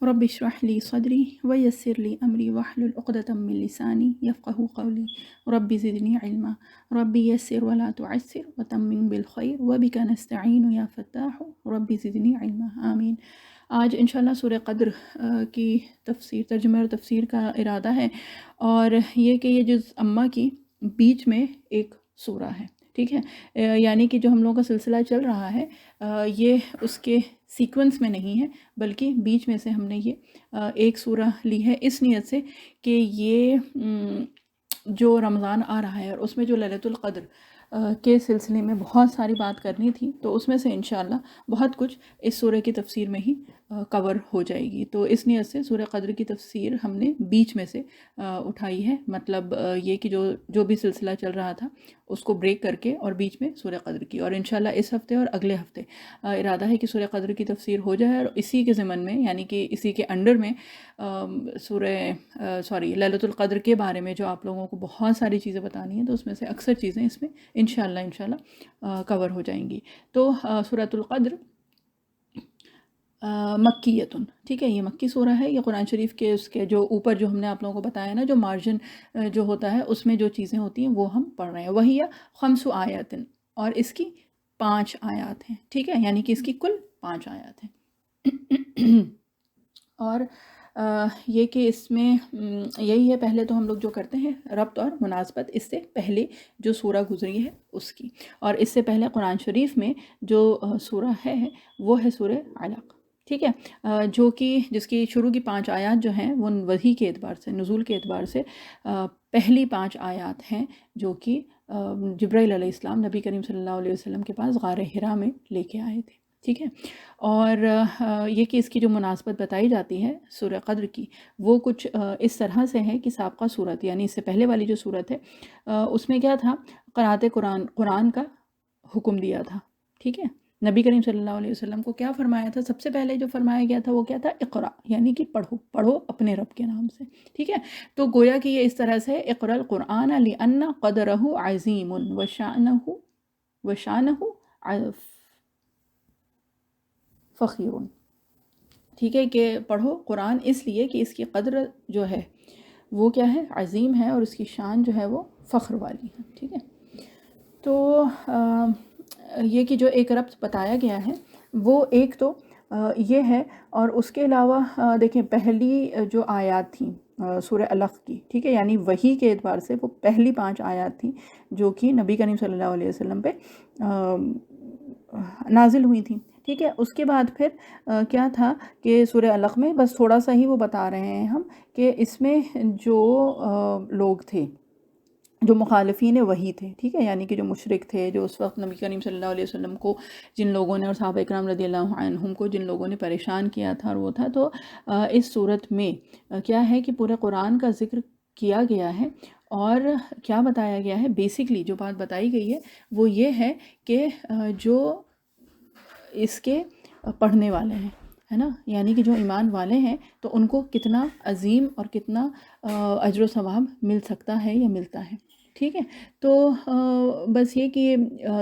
رب اشرح لی صدری ویسر لی امری واحلل عقدۃ من لسانی یفقہوا قولی رب زدنی علما رب یسر ولا تعسر وتمم بالخیر وبک نستعین یا فتاح رب زدنی علما آمین۔ آج انشاءاللہ سورہ قدر کی تفسیر، ترجمہ اور تفسیر کا ارادہ ہے، اور یہ کہ یہ جز امہ کی بیچ میں ایک سورہ ہے، ٹھیک ہے، یعنی کہ جو ہم لوگوں کا سلسلہ چل رہا ہے یہ اس کے سیکونس میں نہیں ہے، بلکہ بیچ میں سے ہم نے یہ ایک سورہ لی ہے اس نیت سے کہ یہ جو رمضان آ رہا ہے اور اس میں جو للیلۃ القدر کے سلسلے میں بہت ساری بات کرنی تھی، تو اس میں سے انشاءاللہ بہت کچھ اس سورہ کی تفسیر میں ہی کور ہو جائے گی۔ تو اس نیت سے سورہ قدر کی تفسیر ہم نے بیچ میں سے اٹھائی ہے، مطلب یہ کہ جو بھی سلسلہ چل رہا تھا اس کو بریک کر کے اور بیچ میں سورہ قدر کی، اور انشاءاللہ اس ہفتے اور اگلے ہفتے ارادہ ہے کہ سورہ قدر کی تفسیر ہو جائے، اور اسی کے ضمن میں یعنی کہ اسی کے انڈر میں للیلۃ القدر کے بارے میں جو آپ لوگوں کو بہت ساری چیزیں بتانی ہیں، تو اس میں سے اکثر چیزیں اس میں انشاءاللہ کور ہو جائیں گی۔ تو سورۃ القدر مکیتن، ٹھیک ہے، یہ مکی سورہ ہے۔ یہ قرآن شریف کے اس کے جو اوپر جو ہم نے آپ لوگوں کو بتایا نا، جو مارجن جو ہوتا ہے اس میں جو چیزیں ہوتی ہیں وہ ہم پڑھ رہے ہیں۔ وہی خمس آیات، اور اس کی 5 آیات ہیں، ٹھیک ہے، یعنی کہ اس کی کل 5 آیات ہیں۔ اور یہ کہ اس میں یہی ہے، پہلے تو ہم لوگ جو کرتے ہیں ربط اور مناسبت اس سے پہلے جو سورہ گزری ہے اس کی، اور اس سے پہلے قرآن شریف میں جو سورہ ہے وہ ہے سورہ علق، ٹھیک ہے، جو کہ جس کی شروع کی 5 آیات جو ہیں وہ وحی کے اعتبار سے، نزول کے اعتبار سے پہلی 5 آیات ہیں جو کہ جبرائیل علیہ السلام نبی کریم صلی اللہ علیہ وسلم کے پاس غار حرا میں لے کے آئے تھے، ٹھیک ہے۔ اور یہ کہ اس کی جو مناسبت بتائی جاتی ہے سورہ قدر کی، وہ کچھ اس طرح سے ہے کہ سابقہ صورت یعنی اس سے پہلے والی جو صورت ہے اس میں کیا تھا، قرأت قرآن کا حکم دیا تھا، ٹھیک ہے۔ نبی کریم صلی اللہ علیہ وسلم کو کیا فرمایا تھا؟ سب سے پہلے جو فرمایا گیا تھا وہ کیا تھا؟ اقرا، یعنی کہ پڑھو اپنے رب کے نام سے، ٹھیک ہے۔ تو گویا کہ یہ اس طرح سے اقرا القرآن لأن قدرہ عظیم وشانہ فخیر، ٹھیک ہے، کہ پڑھو قرآن اس لیے کہ اس کی قدر جو ہے وہ کیا ہے؟ عظیم ہے، اور اس کی شان جو ہے وہ فخر والی ہے، ٹھیک ہے۔ تو یہ کہ جو ایک ربط بتایا گیا ہے وہ ایک تو یہ ہے، اور اس کے علاوہ دیکھیں پہلی جو آیات تھیں سورہ علق کی، ٹھیک ہے، یعنی وحی کے اعتبار سے وہ پہلی 5 آیات تھیں جو کہ نبی کریم صلی اللہ علیہ وسلم پہ نازل ہوئی تھیں، ٹھیک ہے۔ اس کے بعد پھر کیا تھا کہ سورہ علق میں بس تھوڑا سا ہی وہ بتا رہے ہیں ہم کہ اس میں جو لوگ تھے جو مخالفین وحی تھے، ٹھیک ہے، یعنی کہ جو مشرک تھے، جو اس وقت نبی کریم صلی اللہ علیہ وسلم کو جن لوگوں نے اور صحابہ اکرام رضی اللہ عنہم کو جن لوگوں نے پریشان کیا تھا، اور وہ تھا، تو اس صورت میں کیا ہے کہ پورے قرآن کا ذکر کیا گیا ہے، اور کیا بتایا گیا ہے؟ بیسکلی جو بات بتائی گئی ہے وہ یہ ہے کہ جو اس کے پڑھنے والے ہیں، ہے نا، یعنی کہ جو ایمان والے ہیں تو ان کو کتنا عظیم اور کتنا اجر و ثواب مل سکتا ہے یا ملتا ہے، ٹھیک ہے۔ تو بس یہ کہ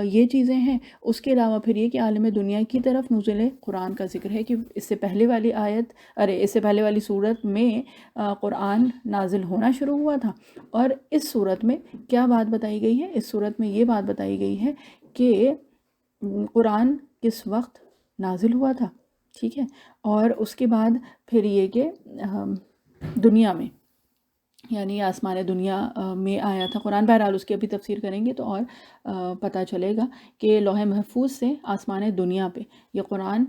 یہ چیزیں ہیں۔ اس کے علاوہ پھر یہ کہ عالم دنیا کی طرف نزول قرآن کا ذکر ہے کہ اس سے پہلے والی اس سے پہلے والی صورت میں قرآن نازل ہونا شروع ہوا تھا، اور اس صورت میں کیا بات بتائی گئی ہے؟ اس صورت میں یہ بات بتائی گئی ہے کہ قرآن کس وقت نازل ہوا تھا، ٹھیک ہے، اور اس کے بعد پھر یہ کہ دنیا میں یعنی آسمان دنیا میں آیا تھا قرآن۔ بہرحال اس کی ابھی تفسیر کریں گے تو اور پتہ چلے گا کہ لوح محفوظ سے آسمان دنیا پہ یہ قرآن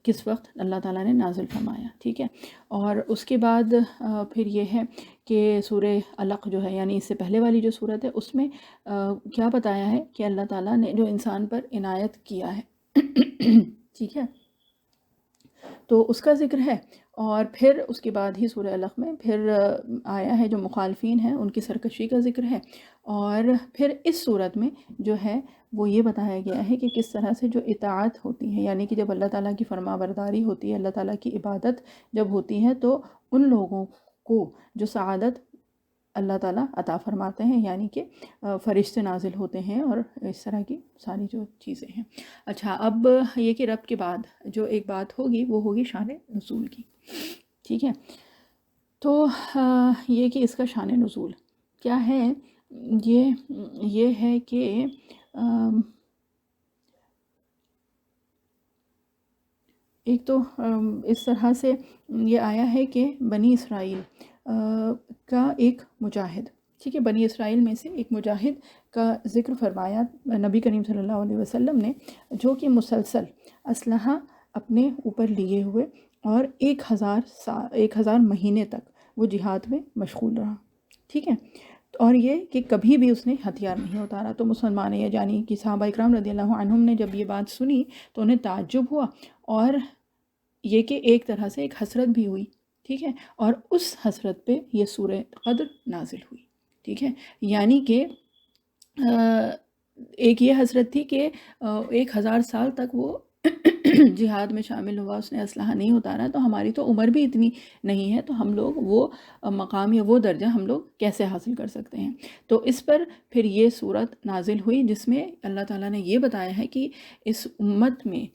کس وقت اللہ تعالیٰ نے نازل فرمایا، ٹھیک ہے۔ اور اس کے بعد پھر یہ ہے کہ سورہ علق جو ہے یعنی اس سے پہلے والی جو صورت ہے اس میں کیا بتایا ہے کہ اللہ تعالیٰ نے جو انسان پر عنایت کیا ہے، ٹھیک ہے، تو اس کا ذکر ہے۔ اور پھر اس کے بعد ہی سورہ علق میں پھر آیا ہے جو مخالفین ہیں ان کی سرکشی کا ذکر ہے، اور پھر اس صورت میں جو ہے وہ یہ بتایا گیا ہے کہ کس طرح سے جو اطاعت ہوتی ہے، یعنی کہ جب اللہ تعالیٰ کی فرما برداری ہوتی ہے، اللہ تعالیٰ کی عبادت جب ہوتی ہے تو ان لوگوں کو جو سعادت اللہ تعالیٰ عطا فرماتے ہیں، یعنی کہ فرشتے نازل ہوتے ہیں اور اس طرح کی ساری جو چیزیں ہیں۔ اچھا، اب یہ کہ رب کے بعد جو ایک بات ہوگی وہ ہوگی شان نزول کی۔ ٹھیک ہے. تو یہ کہ اس کا شان نزول کیا ہے، یہ ہے کہ ایک تو اس طرح سے یہ آیا ہے کہ بنی اسرائیل کا ایک مجاہد، ٹھیک ہے، بنی اسرائیل میں سے ایک مجاہد کا ذکر فرمایا نبی کریم صلی اللہ علیہ وسلم نے، جو کہ مسلسل اسلحہ اپنے اوپر لیے ہوئے اور 1000 مہینے تک وہ جہاد میں مشغول رہا. ٹھیک ہے، اور یہ کہ کبھی بھی اس نے ہتھیار نہیں اتارا. تو مسلمان یعنی کہ صحابہ اکرام رضی اللہ عنہم نے جب یہ بات سنی تو انہیں تعجب ہوا، اور یہ کہ ایک طرح سے ایک حسرت بھی ہوئی. ٹھیک ہے، اور اس حسرت پہ یہ سورہ قدر نازل ہوئی. ٹھیک ہے، یعنی کہ ایک یہ حسرت تھی کہ 1000 سال تک وہ جہاد میں شامل ہوا، اس نے اسلحہ نہیں اتارا، تو ہماری تو عمر بھی اتنی نہیں ہے، تو ہم لوگ وہ مقام یا وہ درجہ ہم لوگ کیسے حاصل کر سکتے ہیں. تو اس پر پھر یہ صورت نازل ہوئی جس میں اللہ تعالیٰ نے یہ بتایا ہے کہ اس امت میں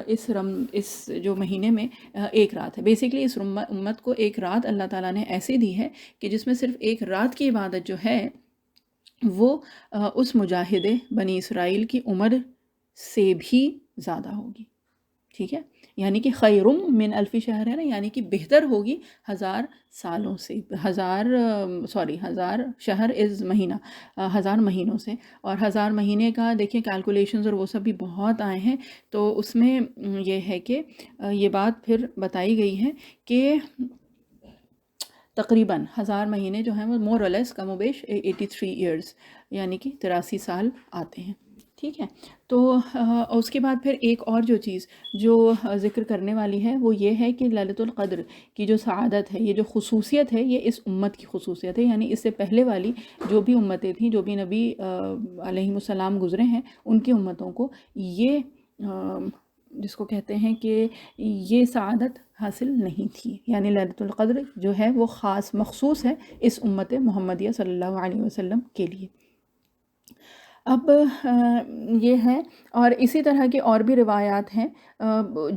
اس جو مہینے میں ایک رات ہے. بیسیکلی اس امت کو ایک رات اللہ تعالیٰ نے ایسی دی ہے کہ جس میں صرف ایک رات کی عبادت جو ہے وہ اس مجاہد بنی اسرائیل کی عمر سے بھی زیادہ ہوگی. ٹھیک ہے، یعنی کہ خیرم من الف شہر ہے نا، یعنی کہ بہتر ہوگی 1000 سالوں سے، 1000 شہر از مہینہ، 1000 مہینوں سے. اور 1000 مہینے کا دیکھیں کیلکولیشنز اور وہ سب بھی بہت آئے ہیں، تو اس میں یہ ہے کہ یہ بات پھر بتائی گئی ہے کہ تقریباً 1000 مہینے جو ہیں وہ مور اور لیس کم و بیش 83 ایئرز یعنی کہ 83 سال آتے ہیں. ٹھیک ہے، تو اس کے بعد پھر ایک اور جو چیز جو ذکر کرنے والی ہے وہ یہ ہے کہ لیلۃ القدر کی جو سعادت ہے، یہ جو خصوصیت ہے، یہ اس امت کی خصوصیت ہے. یعنی اس سے پہلے والی جو بھی امتیں تھیں، جو بھی نبی علیہ السلام گزرے ہیں، ان کی امتوں کو یہ جس کو کہتے ہیں کہ یہ سعادت حاصل نہیں تھی. یعنی لیلۃ القدر جو ہے وہ خاص مخصوص ہے اس امت محمدیہ صلی اللہ علیہ وسلم کے لیے. اب یہ ہے، اور اسی طرح کی اور بھی روایات ہیں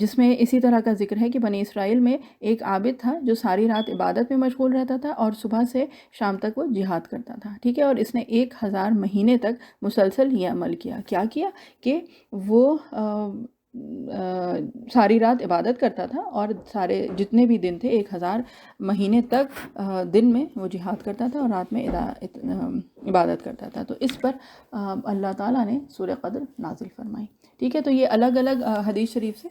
جس میں اسی طرح کا ذکر ہے کہ بنی اسرائیل میں ایک عابد تھا جو ساری رات عبادت میں مشغول رہتا تھا اور صبح سے شام تک وہ جہاد کرتا تھا. ٹھیک ہے، اور اس نے 1000 مہینے تک مسلسل یہ عمل کیا. کیا کیا کہ وہ ساری رات عبادت کرتا تھا، اور سارے جتنے بھی دن تھے 1000 مہینے تک دن میں وہ جہاد کرتا تھا اور رات میں عبادت کرتا تھا. تو اس پر اللہ تعالیٰ نے سورہ قدر نازل فرمائی. ٹھیک ہے، تو یہ الگ الگ حدیث شریف سے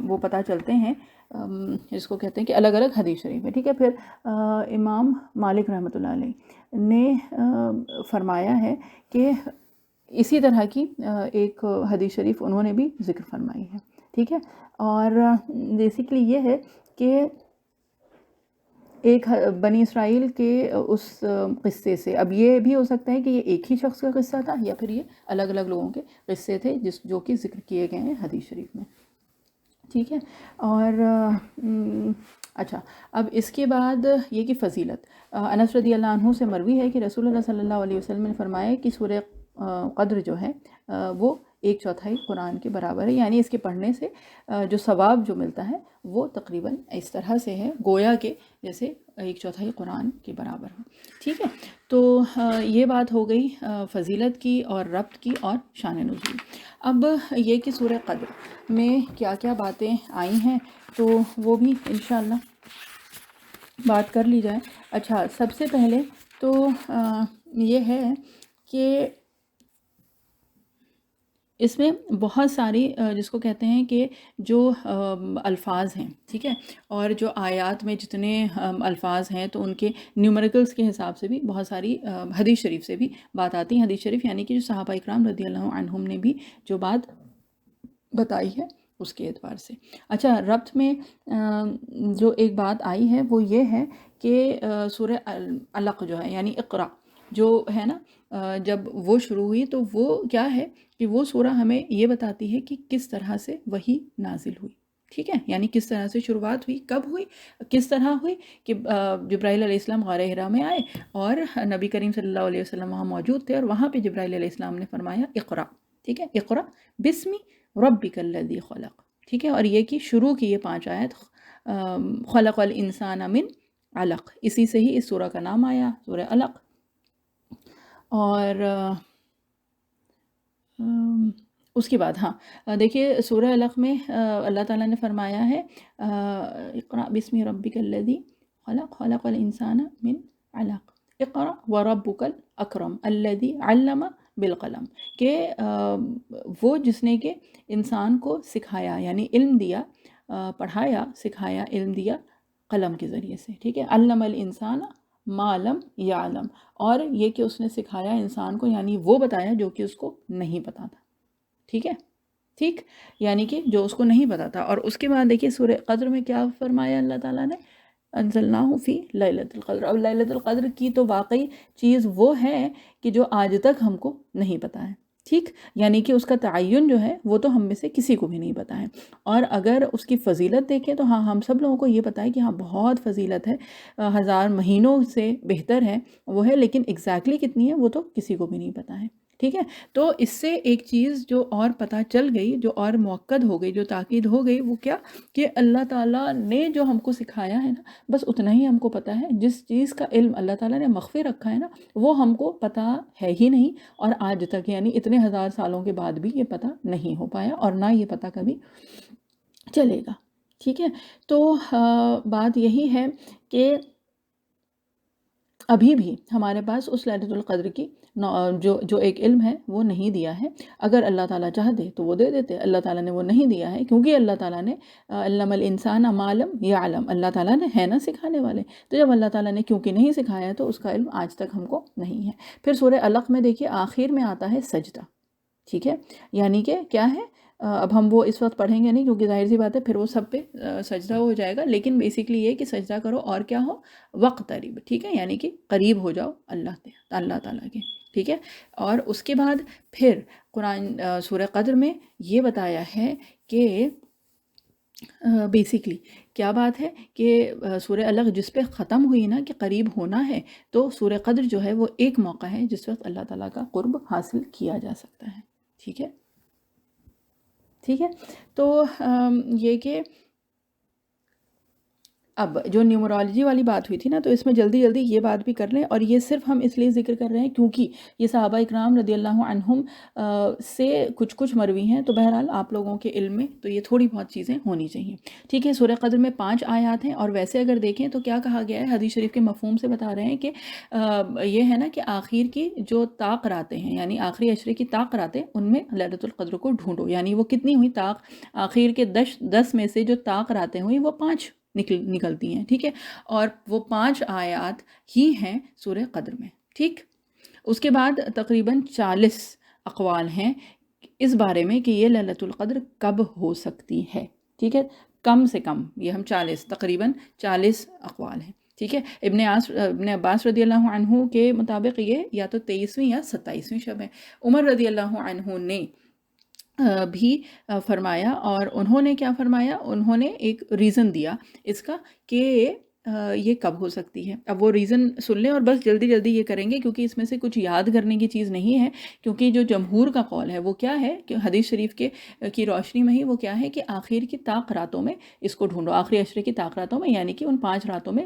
وہ پتہ چلتے ہیں، جس کو کہتے ہیں کہ الگ الگ حدیث شریف ہے. ٹھیک ہے، پھر امام مالک رحمۃ اللہ علیہ نے فرمایا ہے کہ اسی طرح کی ایک حدیث شریف انہوں نے بھی ذکر فرمائی ہے. ٹھیک ہے، اور بیسیکلی یہ ہے کہ ایک بنی اسرائیل کے اس قصے سے، اب یہ بھی ہو سکتا ہے کہ یہ ایک ہی شخص کا قصہ تھا یا پھر یہ الگ الگ لوگوں کے قصے تھے جو کہ ذکر کیے گئے ہیں حدیث شریف میں. ٹھیک ہے، اور اچھا، اب اس کے بعد یہ کہ فضیلت انس رضی اللہ عنہ سے مروی ہے کہ رسول اللہ صلی اللہ علیہ وسلم نے فرمایا کہ سورہ قدر جو ہے وہ 1/4 قرآن کے برابر ہے. یعنی اس کے پڑھنے سے جو ثواب جو ملتا ہے وہ تقریباً اس طرح سے ہے گویا کہ جیسے 1/4 قرآن کے برابر ہو. ٹھیک ہے، تو یہ بات ہو گئی فضیلت کی اور ربط کی اور شان نزول. اب یہ کہ سورہ قدر میں کیا کیا باتیں آئی ہیں تو وہ بھی انشاءاللہ بات کر لی جائے. اچھا، سب سے پہلے تو یہ ہے کہ اس میں بہت ساری جس کو کہتے ہیں کہ جو الفاظ ہیں، ٹھیک ہے، اور جو آیات میں جتنے الفاظ ہیں تو ان کے نیومریکلز کے حساب سے بھی بہت ساری حدیث شریف سے بھی بات آتی ہیں. حدیث شریف یعنی کہ جو صحابہ اکرام رضی اللہ عنہم نے بھی جو بات بتائی ہے اس کے اعتبار سے. اچھا، ربط میں جو ایک بات آئی ہے وہ یہ ہے کہ سورہ علق جو ہے یعنی اقرا جو ہے نا، جب وہ شروع ہوئی تو وہ کیا ہے کہ وہ سورہ ہمیں یہ بتاتی ہے کہ کس طرح سے وحی نازل ہوئی. ٹھیک ہے، یعنی کس طرح سے شروعات ہوئی، کب ہوئی، کس طرح ہوئی کہ جبرائیل علیہ السلام غار حرا میں آئے اور نبی کریم صلی اللہ علیہ وسلم وہاں موجود تھے، اور وہاں پہ جبرائیل علیہ السلام نے فرمایا اقرا. ٹھیک ہے، اقرا بسمی ربک الذی خلق. ٹھیک ہے، اور یہ کہ شروع کی یہ 5 آیت خلق الانسان من علق، اسی سے ہی اس سورہ کا نام آیا سورہ علق۔ اور اس کے بعد دیکھیے سورہ علق میں اللہ تعالیٰ نے فرمایا ہے اقرأ بسم ربک الذی خلق، خلق الانسان من علق، اقرأ وربک الاکرم الذی علم بالقلم، کہ وہ جس نے کہ انسان کو سکھایا، یعنی علم دیا، پڑھایا، سکھایا، علم دیا قلم کے ذریعے سے، ٹھیک ہے، علم الانسان ما لم یعلم، اور یہ کہ اس نے سکھایا انسان کو، یعنی وہ بتایا جو کہ اس کو نہیں پتا تھا، ٹھیک ہے، ٹھیک، یعنی کہ جو اس کو نہیں پتا تھا۔ اور اس کے بعد دیکھیے سورہ قدر میں کیا فرمایا اللہ تعالیٰ نے، انزلناہ فی لیلۃ القدر، اب لیلۃ القدر کی تو واقعی چیز وہ ہے کہ جو آج تک ہم کو نہیں پتا ہے، ٹھیک، یعنی کہ اس کا تعین جو ہے وہ تو ہم میں سے کسی کو بھی نہیں پتا ہے۔ اور اگر اس کی فضیلت دیکھیں تو ہم سب لوگوں کو یہ پتا ہے کہ بہت فضیلت ہے، 1000 مہینوں سے بہتر ہے وہ ہے، لیکن ایگزیکٹلی کتنی ہے وہ تو کسی کو بھی نہیں پتا ہے، ٹھیک ہے۔ تو اس سے ایک چیز جو اور پتہ چل گئی، جو اور مؤکد ہو گئی، جو تاکید ہو گئی، وہ کیا کہ اللہ تعالیٰ نے جو ہم کو سکھایا ہے نا، بس اتنا ہی ہم کو پتہ ہے۔ جس چیز کا علم اللہ تعالیٰ نے مخفی رکھا ہے نا، وہ ہم کو پتہ ہے ہی نہیں، اور آج تک یعنی اتنے 1000 سالوں کے بعد بھی یہ پتہ نہیں ہو پایا، اور نہ یہ پتہ کبھی چلے گا، ٹھیک ہے۔ تو بات یہی ہے کہ ابھی بھی ہمارے پاس اس لیلۃ القدر کی جو ایک علم ہے وہ نہیں دیا ہے۔ اگر اللہ تعالیٰ چاہ دے تو وہ دے دیتے، اللہ تعالیٰ نے وہ نہیں دیا ہے، کیونکہ اللہ تعالیٰ نے علم الانسان ما لم یعلم، اللہ تعالیٰ نے ہے نا سکھانے والے، تو جب اللہ تعالیٰ نے کیونکہ نہیں سکھایا تو اس کا علم آج تک ہم کو نہیں ہے۔ پھر سورہ علق میں دیکھیے آخر میں آتا ہے سجدہ، ٹھیک ہے، یعنی کہ کیا ہے، اب ہم وہ اس وقت پڑھیں گے نہیں کیونکہ ظاہر سی بات ہے پھر وہ سب پہ سجدہ ہو جائے گا، لیکن بیسیکلی یہ کہ سجدہ کرو اور کیا ہو، وقت قریب، ٹھیک ہے، یعنی کہ قریب ہو جاؤ اللہ تعالیٰ کے، ٹھیک ہے۔ اور اس کے بعد پھر قرآن سورہ قدر میں یہ بتایا ہے کہ بیسیکلی کیا بات ہے کہ سورہ علق جس پہ ختم ہوئی نا کہ قریب ہونا ہے، تو سورہ قدر جو ہے وہ ایک موقع ہے جس وقت اللہ تعالیٰ کا قرب حاصل کیا جا سکتا ہے، ٹھیک ہے، ٹھیک ہے۔ تو یہ کہ اب جو نیومرالوجی والی بات ہوئی تھی نا، تو اس میں جلدی جلدی یہ بات بھی کر لیں، اور یہ صرف ہم اس لیے ذکر کر رہے ہیں کیونکہ یہ صحابہ اکرام رضی اللہ عنہم سے کچھ مروی ہیں، تو بہرحال آپ لوگوں کے علم میں تو یہ تھوڑی بہت چیزیں ہونی چاہیے، ٹھیک ہے۔ سورہ قدر میں 5 آیات ہیں، اور ویسے اگر دیکھیں تو کیا کہا گیا ہے، حدیث شریف کے مفہوم سے بتا رہے ہیں کہ یہ ہے نا کہ آخر کی جو طاق راتیں ہیں، یعنی آخری عشرے کی طاق راتیں، ان میں لیلۃ القدر کو ڈھونڈو، یعنی وہ کتنی ہوئی طاق، آخر کے 10 میں سے جو طاق راتیں ہوئی وہ 5 نکلتی ہیں، ٹھیک ہے، اور وہ 5 آیات ہی ہیں سورہ قدر میں، ٹھیک۔ اس کے بعد تقریباً 40 اقوال ہیں اس بارے میں کہ یہ لیلۃ القدر کب ہو سکتی ہے، ٹھیک ہے، کم سے کم یہ ہم تقریباً 40 اقوال ہیں، ٹھیک ہے۔ ابن عباس رضی اللہ عنہ کے مطابق یہ یا تو 23ویں یا 27ویں شب ہے۔ عمر رضی اللہ عنہ نے بھی فرمایا، اور انہوں نے کیا فرمایا، انہوں نے ایک ریزن دیا اس کا کہ یہ کب ہو سکتی ہے۔ اب وہ ریزن سن لیں اور بس جلدی جلدی یہ کریں گے کیونکہ اس میں سے کچھ یاد کرنے کی چیز نہیں ہے، کیونکہ جو جمہور کا قول ہے وہ کیا ہے کہ حدیث شریف کی روشنی میں ہی وہ کیا ہے کہ آخر کی طاق راتوں میں اس کو ڈھونڈو، آخری عشرے کی طاق راتوں میں، یعنی کہ ان 5 راتوں میں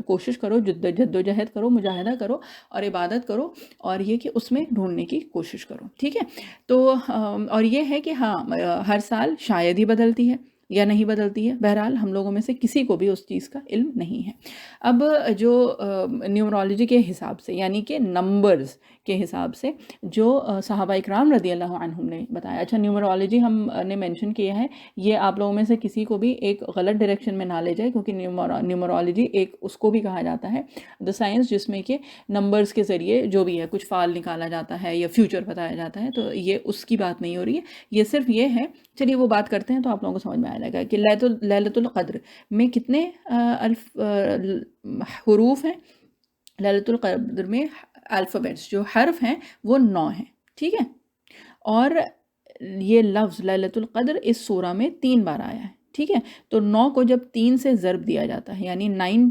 کوشش کرو، جد و جہد کرو، مجاہدہ کرو اور عبادت کرو، اور یہ کہ اس میں ڈھونڈنے کی کوشش کرو، ٹھیک ہے۔ تو اور یہ ہے کہ ہر سال شاید ہی بدلتی ہے یا نہیں بدلتی ہے، بہرحال ہم لوگوں میں سے کسی کو بھی اس چیز کا علم نہیں ہے۔ اب جو نیومرالوجی کے حساب سے، یعنی کہ نمبرز کے حساب سے جو صحابہ اکرام رضی اللہ عنہم نے بتایا، اچھا نیومرالوجی ہم نے مینشن کیا ہے، یہ آپ لوگوں میں سے کسی کو بھی ایک غلط ڈائریکشن میں نہ لے جائے، کیونکہ نیومرالوجی ایک اس کو بھی کہا جاتا ہے دا سائنس جس میں کہ نمبرز کے ذریعے جو بھی ہے کچھ فعل نکالا جاتا ہے یا فیوچر بتایا جاتا ہے، تو یہ اس کی بات نہیں ہو رہی ہے، یہ صرف یہ ہے، چلیے وہ بات کرتے ہیں تو آپ لوگوں کو سمجھ میں آ جائے گا کہ لیلۃ القدر میں کتنے حروف ہیں۔ لیلۃ القدر میں الفابیٹس جو حرف ہیں وہ 9 ہیں، ٹھیک ہے، اور یہ لفظ لیلۃ القدر اس سورہ میں 3 بار آیا ہے، ٹھیک ہے۔ تو 9 کو جب 3 سے ضرب دیا جاتا ہے، یعنی 9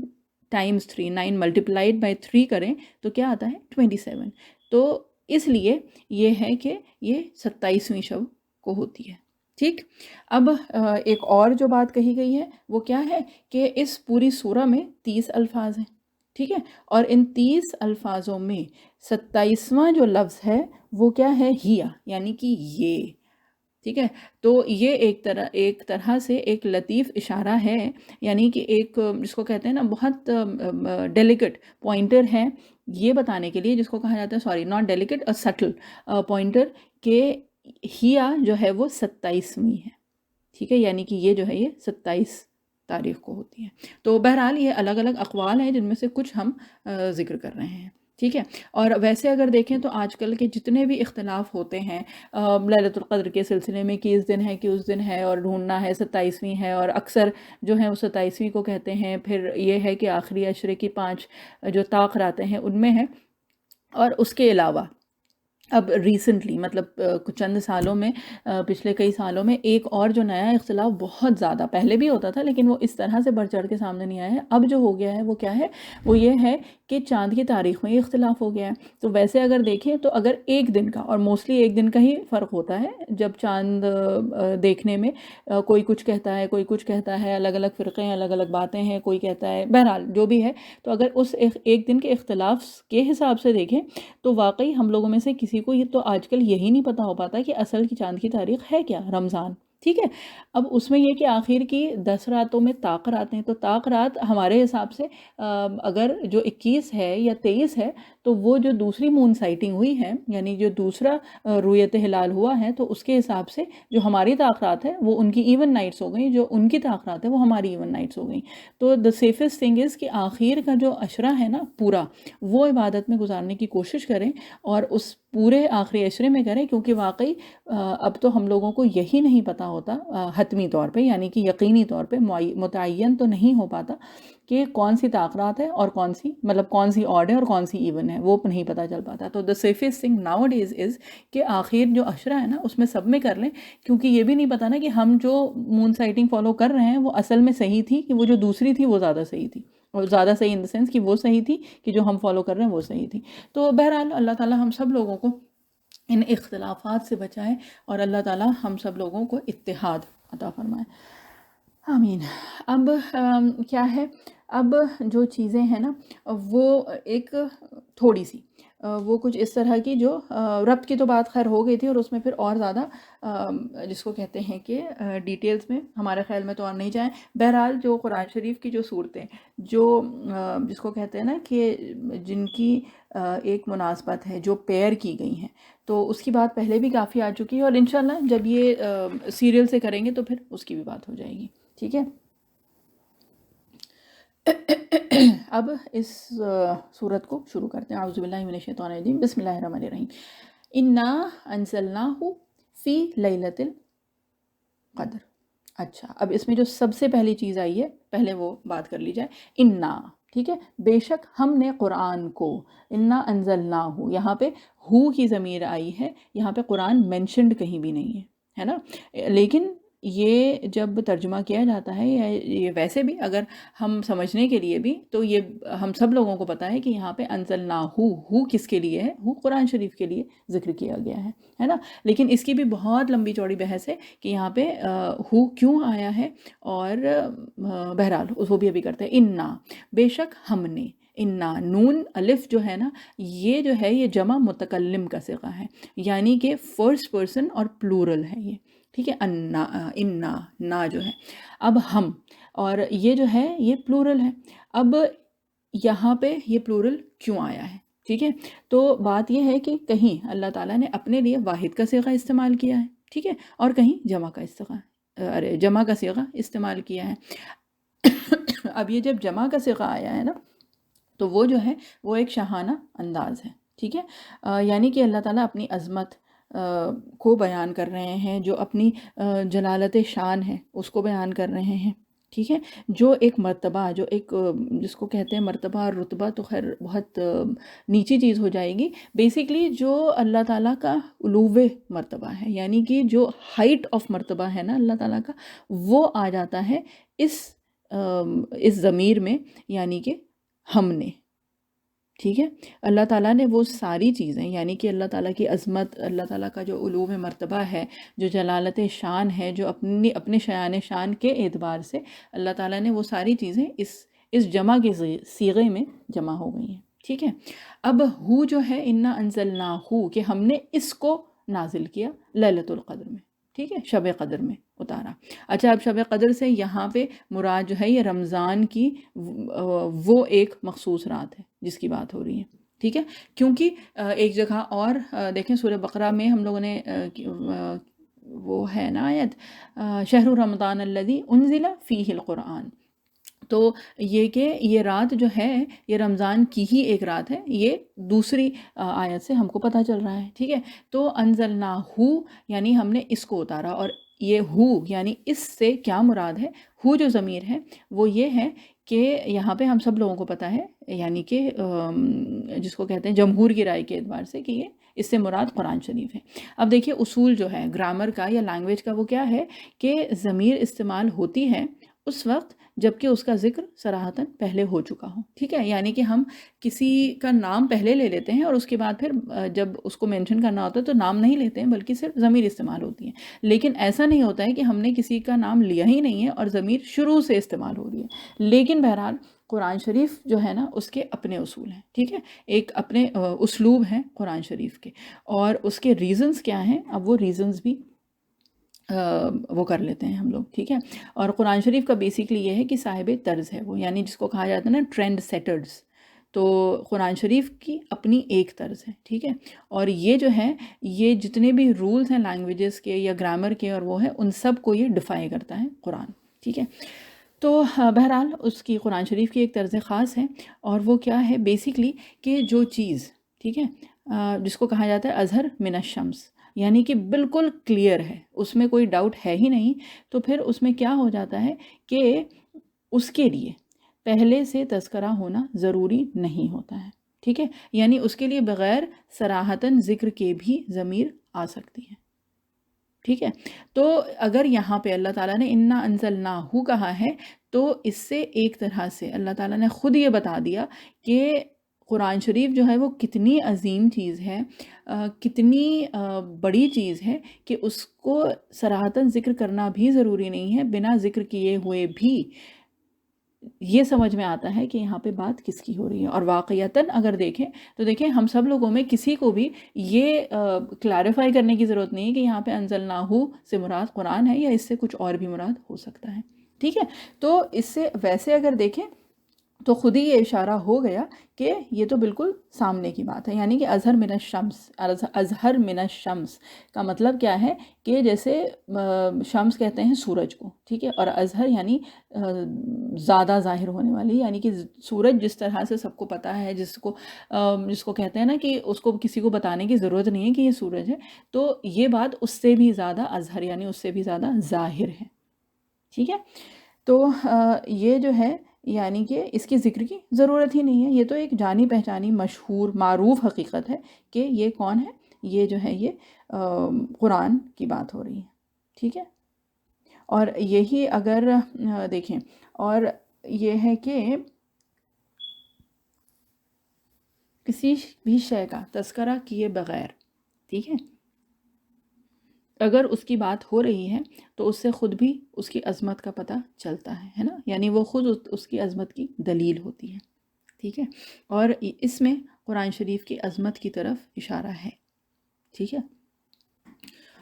ٹائمز 3، 9 ملٹیپلائڈ بائی 3 کریں تو کیا آتا ہے 27، تو اس لیے یہ ہے کہ یہ 27ویں شب کو ہوتی ہے، ٹھیک. اب ایک اور جو بات کہی گئی ہے وہ کیا ہے کہ اس پوری سورہ میں 30 الفاظ ہیں. ٹھیک ہے، اور ان 30 الفاظوں میں 27واں جو لفظ ہے وہ کیا ہے؟ ہیا، یعنی کہ یہ. ٹھیک ہے، تو یہ ایک طرح سے ایک لطیف اشارہ ہے، یعنی کہ ایک جس کو کہتے ہیں نا بہت ڈیلیکٹ پوائنٹر ہے یہ بتانے کے لیے، جس کو کہا جاتا ہے، sorry not dialect, still pointer, کہ ہیا جو ہے وہ 27ویں ہے. ٹھیک ہے، یعنی کہ یہ جو ہے یہ 27 تاریخ کو ہوتی ہے. تو بہرحال یہ الگ الگ اقوال ہیں جن میں سے کچھ ہم ذکر کر رہے ہیں. ٹھیک ہے، اور ویسے اگر دیکھیں تو آج کل کے جتنے بھی اختلاف ہوتے ہیں للیت القدر کے سلسلے میں، کہ اس دن ہے کہ اس دن ہے، اور ڈھونڈنا ہے 27ویں ہے، اور اکثر جو ہیں وہ 27ویں کو کہتے ہیں. پھر یہ ہے کہ آخری عشرے کی 5 جو طاق راتیں ہیں ان میں ہے. اور اس کے علاوہ اب ریسنٹلی مطلب کچھ چند سالوں میں، پچھلے کئی سالوں میں ایک اور جو نیا اختلاف بہت زیادہ پہلے بھی ہوتا تھا لیکن وہ اس طرح سے بڑھ چڑھ کے سامنے نہیں آیا ہے، اب جو ہو گیا ہے وہ کیا ہے؟ وہ یہ ہے کہ چاند کی تاریخ میں یہ اختلاف ہو گیا ہے. تو ویسے اگر دیکھیں تو اگر ایک دن کا، اور موسٹلی ایک دن کا ہی فرق ہوتا ہے جب چاند دیکھنے میں، کوئی کچھ کہتا ہے، کوئی کچھ کہتا ہے، الگ الگ فرقے ہیں، الگ الگ باتیں ہیں، کوئی کہتا ہے، بہرحال جو بھی ہے. تو اگر اس ایک دن کے اختلاف کے حساب سے دیکھیں تو واقعی ہم لوگوں میں سے کسی کو یہ تو آج کل یہی نہیں پتہ ہو پاتا کہ اصل کی چاند کی تاریخ ہے کیا؟ رمضان. ٹھیک ہے، اب اس میں یہ کہ آخر کی 10 راتوں میں طاق راتیں، تو طاق رات ہمارے حساب سے اگر جو 21 ہے یا 23 ہے تو وہ جو دوسری مون سائٹنگ ہوئی ہے، یعنی جو دوسرا رویت ہلال ہوا ہے، تو اس کے حساب سے جو ہماری طاق رات ہے وہ ان کی ایون نائٹس ہو گئیں، جو ان کی طاق رات ہے وہ ہماری ایون نائٹس ہو گئیں. تو دا سیفسٹ تھنگ از کہ آخر کا جو عشرہ ہے نا پورا، وہ عبادت میں گزارنے کی کوشش کریں، اور اس پورے آخری عشرے میں کریں، کیونکہ واقعی اب تو ہم لوگوں کو یہی نہیں پتہ ہوتا حتمی طور پہ، یعنی کہ یقینی طور پہ متعین تو نہیں ہو پاتا کہ کون سی طاق رات ہے اور کون سی، مطلب کون سی آڈ ہے اور کون سی ایون ہے، وہ نہیں پتہ چل پاتا. تو the safest thing nowadays is کہ آخر جو عشرہ ہے نا اس میں سب میں کر لیں، کیونکہ یہ بھی نہیں پتہ نا کہ ہم جو مون سائٹنگ فالو کر رہے ہیں وہ اصل میں صحیح تھی کہ وہ جو دوسری تھی وہ زیادہ صحیح تھی، اور زیادہ صحیح ان دا سینس کہ وہ صحیح تھی کہ جو ہم فالو کر رہے ہیں وہ صحیح تھی. تو بہرحال اللہ تعالیٰ ہم سب لوگوں کو ان اختلافات سے بچائے، اور اللہ تعالیٰ ہم سب لوگوں کو اتحاد عطا فرمائے. آمین. اب کیا ہے، اب جو چیزیں ہیں نا وہ ایک تھوڑی سی وہ کچھ اس طرح کی جو ربط کی تو بات خیر ہو گئی تھی، اور اس میں پھر اور زیادہ جس کو کہتے ہیں کہ ڈیٹیلز میں ہمارے خیال میں تو اور نہیں جائیں. بہرحال جو قرآن شریف کی جو صورتیں جو جس کو کہتے ہیں نا کہ جن کی ایک مناسبت ہے، جو پیر کی گئی ہیں، تو اس کی بات پہلے بھی کافی آ چکی ہے، اور انشاءاللہ جب یہ سیریل سے کریں گے تو پھر اس کی بھی بات ہو جائے گی. ٹھیک ہے، اب اس سورت کو شروع کرتے ہیں. اعوذ باللہ من الشیطان الرجیم، بسم اللہ الرحمن الرحیم. انا انزلناہ فی لیلۃ القدر. اچھا، اب اس میں جو سب سے پہلی چیز آئی ہے پہلے وہ بات کر لی جائے. انا، ٹھیک ہے، بے شک ہم نے قرآن کو، انا انزلناہ، یہاں پہ ہو کی ضمیر آئی ہے، یہاں پہ قرآن مینشنڈ کہیں بھی نہیں ہے نا. لیکن یہ جب ترجمہ کیا جاتا ہے، یا یہ ویسے بھی اگر ہم سمجھنے کے لیے بھی، تو یہ ہم سب لوگوں کو پتہ ہے کہ یہاں پہ انزلناہ ہو کس کے لیے ہے؟ ہو قرآن شریف کے لیے ذکر کیا گیا ہے نا. لیکن اس کی بھی بہت لمبی چوڑی بحث ہے کہ یہاں پہ ہو کیوں آیا ہے، اور بہرحال اس وہ بھی ابھی کرتے ہیں. انا، بے شک ہم نے، انا نون الف جو ہے نا یہ جو ہے یہ جمع متکلم کا صیغہ ہے، یعنی کہ فرسٹ پرسن اور پلورل ہے یہ. ٹھیک ہے، انا نا جو ہے، اب ہم، اور یہ جو ہے یہ پلورل ہے. اب یہاں پہ یہ پلورل کیوں آیا ہے؟ ٹھیک ہے، تو بات یہ ہے کہ کہیں اللہ تعالیٰ نے اپنے لیے واحد کا صیغہ استعمال کیا ہے، ٹھیک ہے، اور کہیں جمع کا صیغہ استعمال کیا ہے. اب یہ جب جمع کا صیغہ آیا ہے نا تو وہ جو ہے وہ ایک شاہانہ انداز ہے. ٹھیک ہے، یعنی کہ اللہ تعالیٰ اپنی عظمت کو بیان کر رہے ہیں، جو اپنی جلالت شان ہے اس کو بیان کر رہے ہیں. ٹھیک ہے، جو ایک مرتبہ، جو ایک جس کو کہتے ہیں مرتبہ اور رتبہ، تو خیر بہت نیچی چیز ہو جائے گی. بیسیکلی جو اللہ تعالیٰ کا علو مرتبہ ہے، یعنی کہ جو ہائٹ آف مرتبہ ہے نا اللہ تعالیٰ کا، وہ آ جاتا ہے اس ضمیر میں، یعنی کہ ہم نے. ٹھیک ہے، اللہ تعالیٰ نے وہ ساری چیزیں، یعنی کہ اللہ تعالیٰ کی عظمت، اللہ تعالیٰ کا جو علو مرتبہ ہے، جو جلالت شان ہے، جو اپنے شایان شان کے اعتبار سے اللہ تعالیٰ نے وہ ساری چیزیں اس جمع کے صیغے میں جمع ہو گئی ہیں. ٹھیک ہے، اب ہو جو ہے انا انزلناہ، کہ ہم نے اس کو نازل کیا لیلۃ القدر میں. ٹھیک ہے، شب قدر میں اتارا. اچھا، اب شب قدر سے یہاں پہ مراد جو ہے یہ رمضان کی وہ ایک مخصوص رات ہے جس کی بات ہو رہی ہے. ٹھیک ہے، کیونکہ ایک جگہ اور دیکھیں سورہ بقرہ میں ہم لوگوں نے وہ ہے نا آیت شہر رمضان الذی انزل فیہ القرآن، تو یہ کہ یہ رات جو ہے یہ رمضان کی ہی ایک رات ہے، یہ دوسری آیت سے ہم کو پتہ چل رہا ہے. ٹھیک ہے، تو انزلناہ یعنی ہم نے اس کو اتارا، اور یہ ہو یعنی اس سے کیا مراد ہے. ہو جو ضمیر ہے وہ یہ ہے کہ یہاں پہ ہم سب لوگوں کو پتہ ہے، یعنی کہ جس کو کہتے ہیں جمہور کی رائے کے اعتبار سے، کہ یہ اس سے مراد قرآن شریف ہے. اب دیکھیے اصول جو ہے گرامر کا یا لینگویج کا وہ کیا ہے کہ ضمیر استعمال ہوتی ہے اس وقت جبکہ اس کا ذکر صراحتاً پہلے ہو چکا ہو. ٹھیک ہے، یعنی کہ ہم کسی کا نام پہلے لے لیتے ہیں اور اس کے بعد پھر جب اس کو مینشن کرنا ہوتا ہے تو نام نہیں لیتے ہیں بلکہ صرف ضمیر استعمال ہوتی ہے. لیکن ایسا نہیں ہوتا ہے کہ ہم نے کسی کا نام لیا ہی نہیں ہے اور ضمیر شروع سے استعمال ہو رہی ہے. لیکن بہرحال قرآن شریف جو ہے نا اس کے اپنے اصول ہیں. ٹھیک ہے، ایک اپنے اسلوب ہیں قرآن شریف کے، اور اس کے ریزنز کیا ہیں، اب وہ ریزنز بھی وہ کر لیتے ہیں ہم لوگ. ٹھیک ہے، اور قرآن شریف کا بیسکلی یہ ہے کہ صاحب طرز ہے وہ، یعنی جس کو کہا جاتا ہے نا ٹرینڈ سیٹرز. تو قرآن شریف کی اپنی ایک طرز ہے. ٹھیک ہے، اور یہ جو ہے یہ جتنے بھی رولز ہیں لینگویجز کے یا گرامر کے اور وہ ہے ان سب کو یہ ڈیفائی کرتا ہے قرآن. ٹھیک ہے، تو بہرحال اس کی قرآن شریف کی ایک طرز خاص ہے، اور وہ کیا ہے بیسکلی کہ جو چیز، ٹھیک ہے، جس کو کہا جاتا ہے اظہر من الشمس، یعنی کہ بالکل کلیئر ہے، اس میں کوئی ڈاؤٹ ہے ہی نہیں، تو پھر اس میں کیا ہو جاتا ہے کہ اس کے لیے پہلے سے تذکرہ ہونا ضروری نہیں ہوتا ہے. ٹھیک ہے، یعنی اس کے لیے بغیر صراحتاً ذکر کے بھی ضمیر آ سکتی ہے. ٹھیک ہے، تو اگر یہاں پہ اللہ تعالیٰ نے انا انزلناہ کہا ہے تو اس سے ایک طرح سے اللہ تعالیٰ نے خود یہ بتا دیا کہ قرآن شریف جو ہے وہ کتنی عظیم چیز ہے، کتنی بڑی چیز ہے کہ اس کو صراحتاً ذکر کرنا بھی ضروری نہیں ہے. بنا ذکر کیے ہوئے بھی یہ سمجھ میں آتا ہے کہ یہاں پہ بات کس کی ہو رہی ہے. اور واقعتاً اگر دیکھیں تو دیکھیں ہم سب لوگوں میں کسی کو بھی یہ کلیریفائی کرنے کی ضرورت نہیں ہے کہ یہاں پہ انزلناہ سے مراد قرآن ہے یا اس سے کچھ اور بھی مراد ہو سکتا ہے. ٹھیک ہے، تو اس سے ویسے اگر دیکھیں تو خود ہی یہ اشارہ ہو گیا کہ یہ تو بالکل سامنے کی بات ہے. یعنی کہ اظہر من الشمس، اظہر من الشمس کا مطلب کیا ہے کہ جیسے شمس کہتے ہیں سورج کو. ٹھیک ہے، اور اظہر یعنی زیادہ ظاہر ہونے والی، یعنی کہ سورج جس طرح سے سب کو پتہ ہے، جس کو کہتے ہیں نا کہ اس کو کسی کو بتانے کی ضرورت نہیں ہے کہ یہ سورج ہے، تو یہ بات اس سے بھی زیادہ اظہر یعنی اس سے بھی زیادہ ظاہر ہے. ٹھیک ہے، تو یہ جو ہے یعنی کہ اس کی ذکر کی ضرورت ہی نہیں ہے. یہ تو ایک جانی پہچانی مشہور معروف حقیقت ہے کہ یہ کون ہے، یہ جو ہے یہ قرآن کی بات ہو رہی ہے. ٹھیک ہے، اور یہی اگر دیکھیں اور یہ ہے کہ کسی بھی شے کا تذکرہ کیے بغیر، ٹھیک ہے، اگر اس کی بات ہو رہی ہے تو اس سے خود بھی اس کی عظمت کا پتہ چلتا ہے نا، یعنی وہ خود اس کی عظمت کی دلیل ہوتی ہے. ٹھیک ہے، اور اس میں قرآن شریف کی عظمت کی طرف اشارہ ہے. ٹھیک ہے،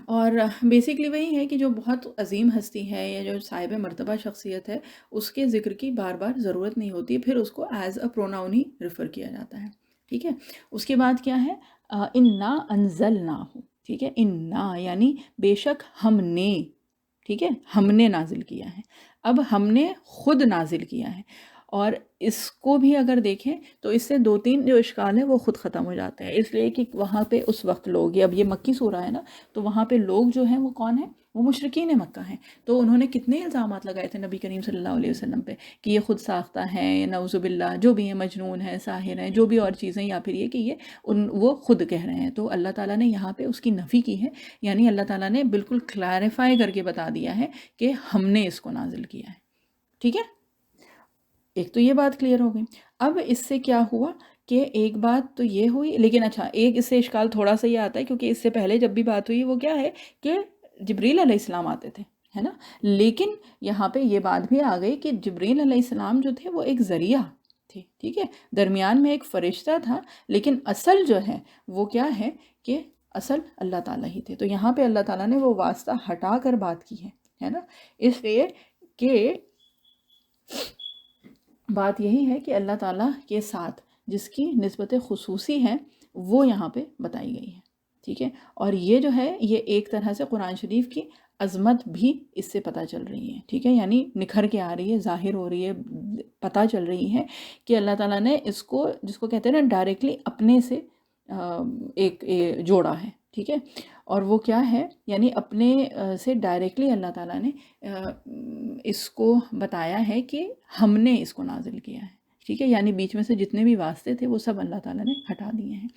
اور بیسکلی وہی ہے کہ جو بہت عظیم ہستی ہے یا جو صاحب مرتبہ شخصیت ہے اس کے ذکر کی بار بار ضرورت نہیں ہوتی، پھر اس کو as a pronoun he refer کیا جاتا ہے. ٹھیک ہے، اس کے بعد کیا ہے انا انزلناہ. ٹھیک ہے، انا یعنی بے شک ہم نے، ٹھیک ہے، ہم نے نازل کیا ہے. اب ہم نے خود نازل کیا ہے، اور اس کو بھی اگر دیکھیں تو اس سے دو تین جو اشکال ہے وہ خود ختم ہو جاتے ہیں. اس لیے کہ وہاں پہ اس وقت لوگ، اب یہ مکی سورہ ہے نا، تو وہاں پہ لوگ جو ہیں وہ کون ہیں، وہ مشرکین مکہ ہیں. تو انہوں نے کتنے الزامات لگائے تھے نبی کریم صلی اللہ علیہ وسلم پہ کہ یہ خود ساختہ ہیں، نعوذ باللہ، جو بھی ہیں، مجنون ہیں، ساحر ہیں، جو بھی اور چیزیں، یا پھر یہ کہ یہ وہ خود کہہ رہے ہیں. تو اللہ تعالیٰ نے یہاں پہ اس کی نفی کی ہے، یعنی اللہ تعالیٰ نے بالکل کلیریفائی کر کے بتا دیا ہے کہ ہم نے اس کو نازل کیا ہے. ٹھیک ہے، ایک تو یہ بات کلیئر ہو گئی. اب اس سے کیا ہوا کہ ایک بات تو یہ ہوئی، لیکن اچھا ایک اس سے اشکال تھوڑا سا یہ آتا ہے، کیونکہ اس سے پہلے جب بھی بات ہوئی وہ کیا ہے کہ جبریل علیہ السلام آتے تھے، ہے نا، لیکن یہاں پہ یہ بات بھی آ گئی کہ جبریل علیہ السلام جو تھے وہ ایک ذریعہ تھے، ٹھیک ہے، درمیان میں ایک فرشتہ تھا، لیکن اصل جو ہے وہ کیا ہے کہ اصل اللہ تعالیٰ ہی تھے۔ تو یہاں پہ اللہ تعالیٰ نے وہ واسطہ ہٹا کر بات کی ہے نا، اس لیے کہ بات یہی ہے کہ اللہ تعالیٰ کے ساتھ جس کی نسبت خصوصی ہے وہ یہاں پہ بتائی گئی ہے، ٹھیک ہے، اور یہ جو ہے یہ ایک طرح سے قرآن شریف کی عظمت بھی اس سے پتہ چل رہی ہے، ٹھیک ہے، یعنی نکھر کے آ رہی ہے، ظاہر ہو رہی ہے، پتہ چل رہی ہے کہ اللہ تعالیٰ نے اس کو، جس کو کہتے ہیں نا ڈائریکٹلی اپنے سے ایک جوڑا ہے، ٹھیک ہے، اور وہ کیا ہے، یعنی اپنے سے ڈائریکٹلی اللہ تعالیٰ نے اس کو بتایا ہے کہ ہم نے اس کو نازل کیا ہے، ٹھیک ہے، یعنی بیچ میں سے جتنے بھی واسطے تھے وہ سب اللہ تعالیٰ نے ہٹا دیے ہیں،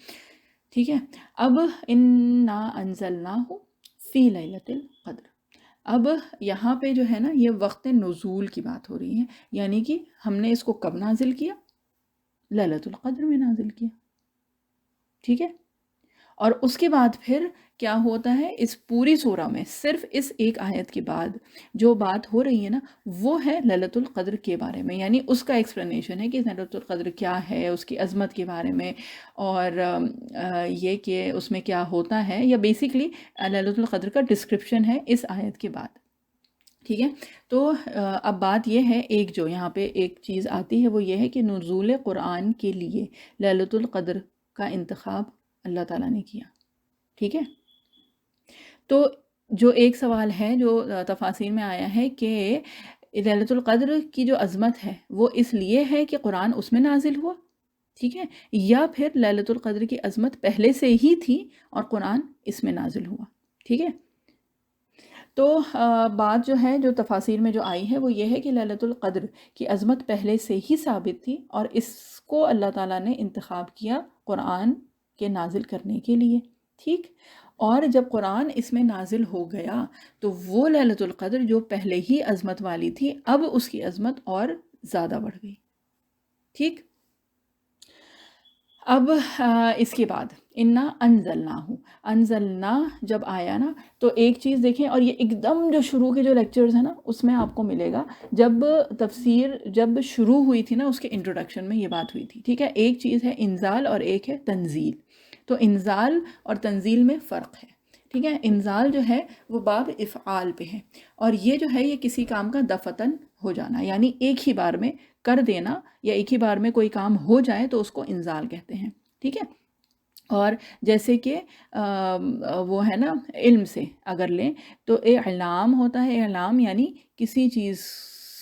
ٹھیک ہے۔ اب انا انزلناہ فی لیلۃ القدر، اب یہاں پہ جو ہے نا یہ وقت نزول کی بات ہو رہی ہے، یعنی کہ ہم نے اس کو کب نازل کیا؟ لیلۃ القدر میں نازل کیا، ٹھیک ہے، اور اس کے بعد پھر کیا ہوتا ہے اس پوری سورہ میں صرف اس ایک آیت کے بعد جو بات ہو رہی ہے نا وہ ہے لیلۃ القدر کے بارے میں، یعنی اس کا ایکسپلینیشن ہے کہ لیلۃ القدر کیا ہے، اس کی عظمت کے بارے میں، اور یہ کہ اس میں کیا ہوتا ہے، یا بیسیکلی لیلۃ القدر کا ڈسکرپشن ہے اس آیت کے بعد، ٹھیک ہے۔ تو اب بات یہ ہے، ایک جو یہاں پہ ایک چیز آتی ہے وہ یہ ہے کہ نزول قرآن کے لیے لیلۃ القدر کا انتخاب اللہ تعالیٰ نے کیا، ٹھیک ہے۔ تو جو ایک سوال ہے جو تفاسیر میں آیا ہے کہ لیلۃ القدر کی جو عظمت ہے وہ اس لیے ہے کہ قرآن اس میں نازل ہوا، ٹھیک ہے، یا پھر لیلۃ القدر کی عظمت پہلے سے ہی تھی اور قرآن اس میں نازل ہوا، ٹھیک ہے۔ تو بات جو ہے جو تفاسیر میں جو آئی ہے وہ یہ ہے کہ لیلۃ القدر کی عظمت پہلے سے ہی ثابت تھی اور اس کو اللہ تعالیٰ نے انتخاب کیا قرآن کے نازل کرنے کے لیے، ٹھیک، اور جب قرآن اس میں نازل ہو گیا تو وہ لیلۃ القدر جو پہلے ہی عظمت والی تھی اب اس کی عظمت اور زیادہ بڑھ گئی، ٹھیک۔ اب اس کے بعد انا انزلنا جب آیا نا تو ایک چیز دیکھیں، اور یہ ایک دم جو شروع کے جو لیکچرز ہیں نا اس میں آپ کو ملے گا، جب تفسیر جب شروع ہوئی تھی نا اس کے انٹروڈکشن میں یہ بات ہوئی تھی، ٹھیک ہے، ایک چیز ہے انزال اور ایک ہے تنزیل، تو انزال اور تنزیل میں فرق ہے، ٹھیک ہے، انزال جو ہے وہ باب افعال پہ ہے، اور یہ جو ہے یہ کسی کام کا دفتن ہو جانا، یعنی ایک ہی بار میں کر دینا، یا ایک ہی بار میں کوئی کام ہو جائے تو اس کو انزال کہتے ہیں، ٹھیک ہے۔ اور جیسے کہ وہ ہے نا علم سے اگر لیں تو اعلام ہوتا ہے، اعلام یعنی کسی چیز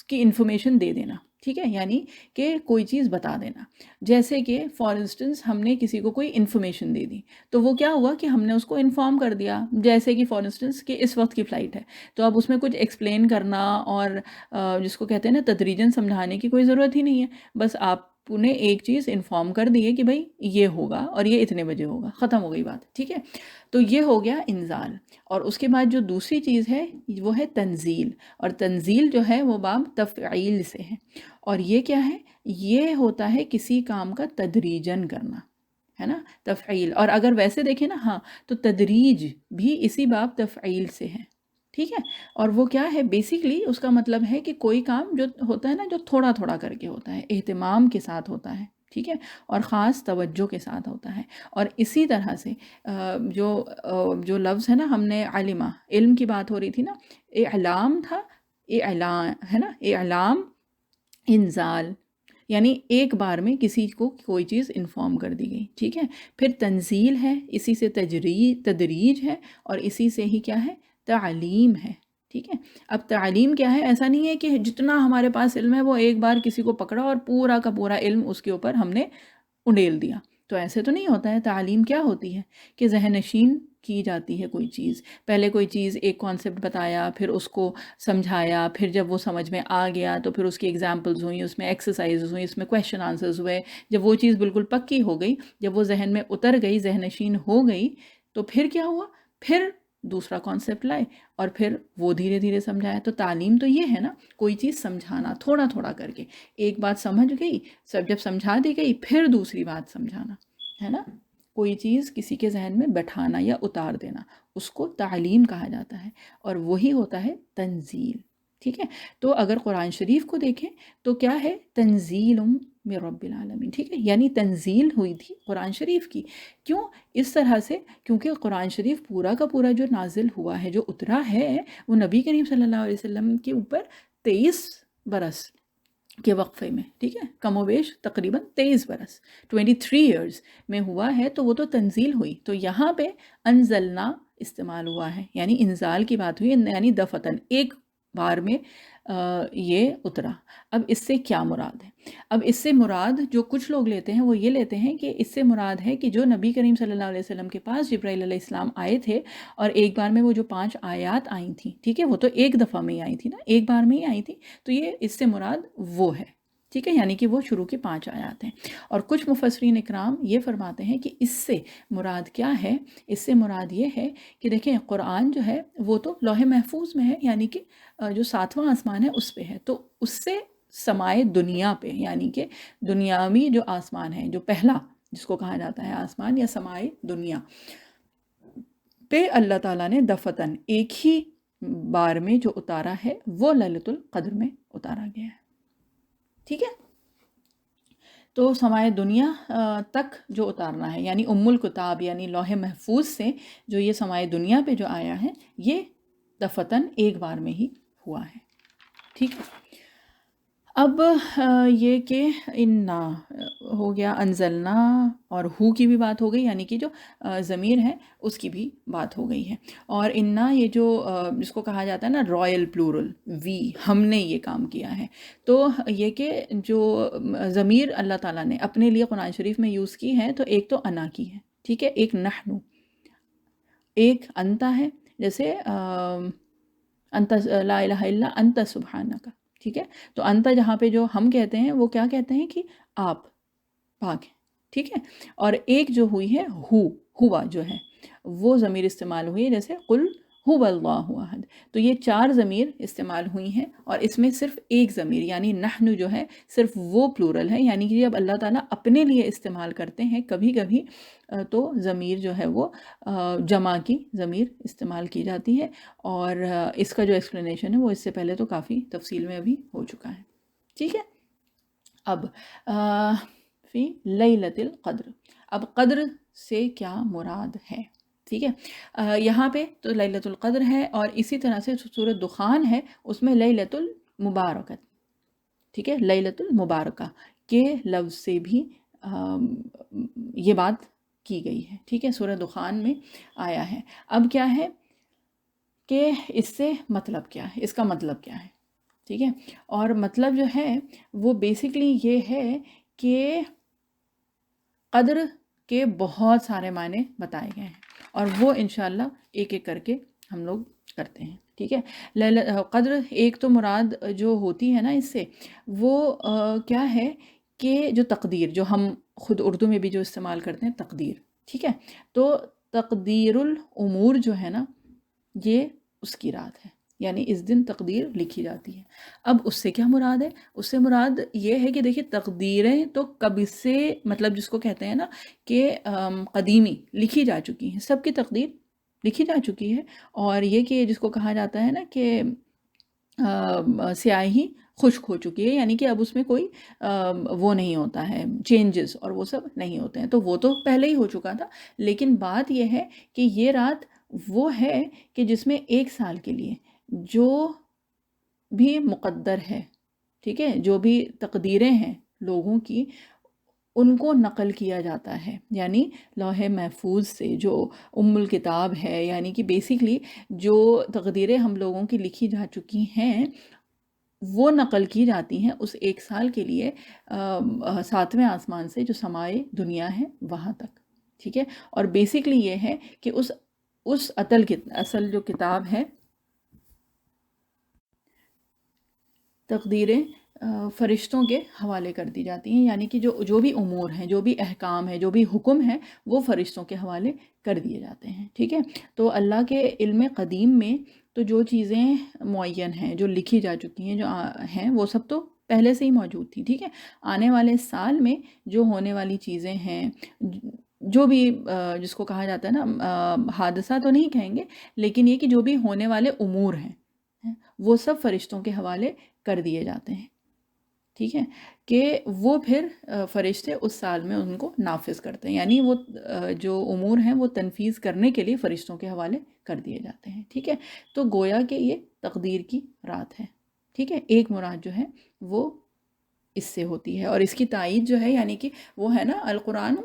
کی انفارمیشن دے دینا، ٹھیک ہے، یعنی کہ کوئی چیز بتا دینا، جیسے کہ فار انسٹنس ہم نے کسی کو کوئی انفارمیشن دے دی تو وہ کیا ہوا کہ ہم نے اس کو انفارم کر دیا، جیسے کہ فار انسٹنس کہ اس وقت کی فلائٹ ہے، تو اب اس میں کچھ ایکسپلین کرنا اور جس کو کہتے ہیں نا تدریجاً سمجھانے کی کوئی ضرورت ہی نہیں ہے، بس آپ نے ایک چیز انفارم کر دی ہے کہ بھائی یہ ہوگا اور یہ اتنے بجے ہوگا، ختم ہو گئی بات، ٹھیک ہے، تو یہ ہو گیا انزال۔ اور اس کے بعد جو دوسری چیز ہے وہ ہے تنزیل، اور تنزیل جو ہے وہ باب تفعیل سے ہے، اور یہ کیا ہے، یہ ہوتا ہے کسی کام کا تدریجاً کرنا، ہے نا، تفعیل، اور اگر ویسے دیکھیں نا ہاں تو تدریج بھی اسی باب تفعیل سے ہے، ٹھیک ہے، اور وہ کیا ہے بیسیکلی اس کا مطلب ہے کہ کوئی کام جو ہوتا ہے نا جو تھوڑا تھوڑا کر کے ہوتا ہے، اہتمام کے ساتھ ہوتا ہے، ٹھیک ہے، اور خاص توجہ کے ساتھ ہوتا ہے، اور اسی طرح سے جو لفظ ہے نا ہم نے علمہ، علم کی بات ہو رہی تھی نا، اعلام تھا، اعلان ہے نا، اعلام، انزال، یعنی ایک بار میں کسی کو کوئی چیز انفارم کر دی گئی، ٹھیک ہے، پھر تنزیل ہے، اسی سے تدریج ہے، اور اسی سے ہی کیا ہے، تعلیم ہے، ٹھیک ہے۔ اب تعلیم کیا ہے، ایسا نہیں ہے کہ جتنا ہمارے پاس علم ہے وہ ایک بار کسی کو پکڑا اور پورا کا پورا علم اس کے اوپر ہم نے انڈیل دیا، تو ایسے تو نہیں ہوتا ہے۔ تعلیم کیا ہوتی ہے کہ ذہن نشین کی جاتی ہے کوئی چیز، پہلے کوئی چیز ایک کانسیپٹ بتایا، پھر اس کو سمجھایا، پھر جب وہ سمجھ میں آ گیا تو پھر اس کی ایگزامپلز ہوئیں، اس میں ایکسرسائزز ہوئیں، اس میں کویشچن آنسرز ہوئے، جب وہ چیز بالکل پکی ہو گئی، جب وہ ذہن میں اتر گئی، ذہن نشین ہو گئی، تو پھر کیا ہوا، پھر دوسرا کانسیپٹ لائے اور پھر وہ دھیرے دھیرے سمجھایا. تو تعلیم تو یہ ہے نا، کوئی چیز سمجھانا تھوڑا تھوڑا کر کے. ایک بات سمجھ گئی، سب جب سمجھا دی گئی پھر دوسری بات سمجھانا ہے نا. کوئی چیز کسی کے ذہن میں بٹھانا یا اتار دینا، اس کو تعلیم کہا جاتا ہے، اور وہی ہوتا ہے تنزیل. ٹھیک ہے. تو اگر قرآن شریف کو دیکھیں تو کیا ہے؟ تنزیل من رب العالمین. ٹھیک ہے، یعنی تنزیل ہوئی تھی قرآن شریف کی. کیوں اس طرح سے؟ کیونکہ قرآن شریف پورا کا پورا جو نازل ہوا ہے، جو اترا ہے، وہ نبی کریم صلی اللہ علیہ وسلم کے اوپر 23 برس کے وقفے میں، ٹھیک ہے، کم و بیش تقریباً 23 برس 23 ایئرز میں ہوا ہے. تو وہ تو تنزیل ہوئی. تو یہاں پہ انزلنا استعمال ہوا ہے، یعنی انزال کی بات ہوئی، یعنی دفتن ایک بار میں یہ اترا. اب اس سے کیا مراد ہے؟ اب اس سے مراد جو کچھ لوگ لیتے ہیں وہ یہ لیتے ہیں کہ اس سے مراد ہے کہ جو نبی کریم صلی اللہ علیہ وسلم کے پاس جبرائیل علیہ السلام آئے تھے، اور ایک بار میں وہ جو 5 آیات آئی تھیں، ٹھیک ہے، وہ تو ایک دفعہ میں ہی آئی تھی نا، ایک بار میں ہی آئی تھی. تو یہ اس سے مراد وہ ہے. ٹھیک ہے، یعنی کہ وہ شروع کی 5 آیات ہیں. اور کچھ مفسرین اکرام یہ فرماتے ہیں کہ اس سے مراد کیا ہے؟ اس سے مراد یہ ہے کہ دیکھیں قرآن جو ہے وہ تو لوح محفوظ میں ہے، یعنی کہ جو 7واں آسمان ہے اس پہ ہے. تو اس سے سمائے دنیا پہ، یعنی کہ دنیاوی جو آسمان ہے، جو پہلا جس کو کہا جاتا ہے آسمان یا سمائے دنیا پہ، اللہ تعالیٰ نے دفتن ایک ہی بار میں جو اتارا ہے وہ لیلۃ القدر میں اتارا گیا ہے. ٹھیک ہے. تو سمائے دنیا تک جو اتارنا ہے، یعنی ام الکتاب یعنی لوح محفوظ سے جو یہ سمائے دنیا پہ جو آیا ہے، یہ دفتن ایک بار میں ہی ہوا ہے. ٹھیک ہے. اب یہ کہ انا ہو گیا، انزلنا اور ہو کی بھی بات ہو گئی، یعنی کہ جو ضمیر ہے اس کی بھی بات ہو گئی ہے. اور انا یہ جو جس کو کہا جاتا ہے نا رائل پلورل، وی، ہم نے یہ کام کیا ہے. تو یہ کہ جو ضمیر اللہ تعالیٰ نے اپنے لیے قرآن شریف میں یوز کی ہے، تو ایک تو انا کی ہے، ٹھیک ہے، ایک نحنو، ایک انتا ہے، جیسے انت لا الہ الا انت سبحانک. ٹھیک ہے. تو انت جہاں پہ جو ہم کہتے ہیں وہ کیا کہتے ہیں کہ آپ پاک ہیں. ٹھیک ہے. اور ایک جو ہوئی ہے ہوا جو ہے وہ ضمیر استعمال ہوئی ہے، جیسے قل هو اللہ احد. تو یہ 4 ضمیر استعمال ہوئی ہیں، اور اس میں صرف ایک ضمیر یعنی نحن جو ہے صرف وہ پلورل ہے. یعنی کہ جب اللہ تعالیٰ اپنے لیے استعمال کرتے ہیں کبھی کبھی تو ضمیر جو ہے وہ جمع کی ضمیر استعمال کی جاتی ہے. اور اس کا جو ایکسپلینیشن ہے وہ اس سے پہلے تو کافی تفصیل میں ابھی ہو چکا ہے. ٹھیک ہے. اب فی لیلۃ القدر، اب قدر سے کیا مراد ہے؟ ٹھیک ہے. یہاں پہ تو لیلۃ القدر ہے، اور اسی طرح سے سورۃ دخان ہے اس میں لیلۃ المبارکہ. ٹھیک ہے. لیلۃ المبارکہ کے لفظ سے بھی یہ بات کی گئی ہے. ٹھیک ہے. سورہ دخان میں آیا ہے. اب کیا ہے کہ اس سے مطلب کیا ہے، اس کا مطلب کیا ہے؟ ٹھیک ہے. اور مطلب جو ہے وہ بیسکلی یہ ہے کہ قدر کے بہت سارے معنی بتائے گئے ہیں، اور وہ انشاءاللہ ایک ایک کر کے ہم لوگ کرتے ہیں. ٹھیک ہے. قدر ایک تو مراد جو ہوتی ہے نا اس سے، وہ کیا ہے کہ جو تقدیر، جو ہم خود اردو میں بھی جو استعمال کرتے ہیں تقدیر. ٹھیک ہے. تو تقدیر الامور جو ہے نا، یہ اس کی رات ہے، یعنی اس دن تقدیر لکھی جاتی ہے. اب اس سے کیا مراد ہے؟ اس سے مراد یہ ہے کہ دیکھیے تقدیریں تو کب سے، مطلب جس کو کہتے ہیں نا کہ قدیمی لکھی جا چکی ہیں، سب کی تقدیر لکھی جا چکی ہے. اور یہ کہ جس کو کہا جاتا ہے نا کہ سیاہی خشک ہو چکی ہے، یعنی کہ اب اس میں کوئی وہ نہیں ہوتا ہے، چینجز اور وہ سب نہیں ہوتے ہیں. تو وہ تو پہلے ہی ہو چکا تھا، لیکن بات یہ ہے کہ یہ رات وہ ہے کہ جس میں 1 سال کے لیے جو بھی مقدر ہے، ٹھیک ہے، جو بھی تقدیریں ہیں لوگوں کی، ان کو نقل کیا جاتا ہے. یعنی لوح محفوظ سے جو ام الکتاب ہے، یعنی کہ بیسکلی جو تقدیریں ہم لوگوں کی لکھی جا چکی ہیں وہ نقل کی جاتی ہیں اس 1 سال کے لیے 7ویں آسمان سے جو سمائے دنیا ہے وہاں تک. ٹھیک ہے. اور بیسکلی یہ ہے کہ اس اصل جو کتاب ہے، تقدیریں فرشتوں کے حوالے کر دی جاتی ہیں، یعنی کہ جو بھی امور ہیں، جو بھی احکام ہیں، جو بھی حکم ہیں، وہ فرشتوں کے حوالے کر دیے جاتے ہیں، ٹھیک ہے۔ تو اللہ کے علم قدیم میں تو جو چیزیں معین ہیں، جو لکھی جا چکی ہیں، جو ہیں، وہ سب تو پہلے سے ہی موجود تھی، ٹھیک ہے۔ آنے والے سال میں جو ہونے والی چیزیں ہیں، جو بھی جس کو کہا جاتا ہے نا، حادثہ تو نہیں کہیں گے، لیکن یہ کہ جو بھی ہونے والے امور ہیں وہ سب فرشتوں کے حوالے کر دیے جاتے ہیں، ٹھیک ہے، کہ وہ پھر فرشتے اس سال میں ان کو نافذ کرتے ہیں، یعنی وہ جو امور ہیں وہ تنفیذ کرنے کے لیے فرشتوں کے حوالے کر دیے جاتے ہیں، ٹھیک ہے۔ تو گویا کہ یہ تقدیر کی رات ہے، ٹھیک ہے۔ ایک مراد جو ہے وہ اس سے ہوتی ہے، اور اس کی تائید جو ہے، یعنی کہ وہ ہے نا القرآن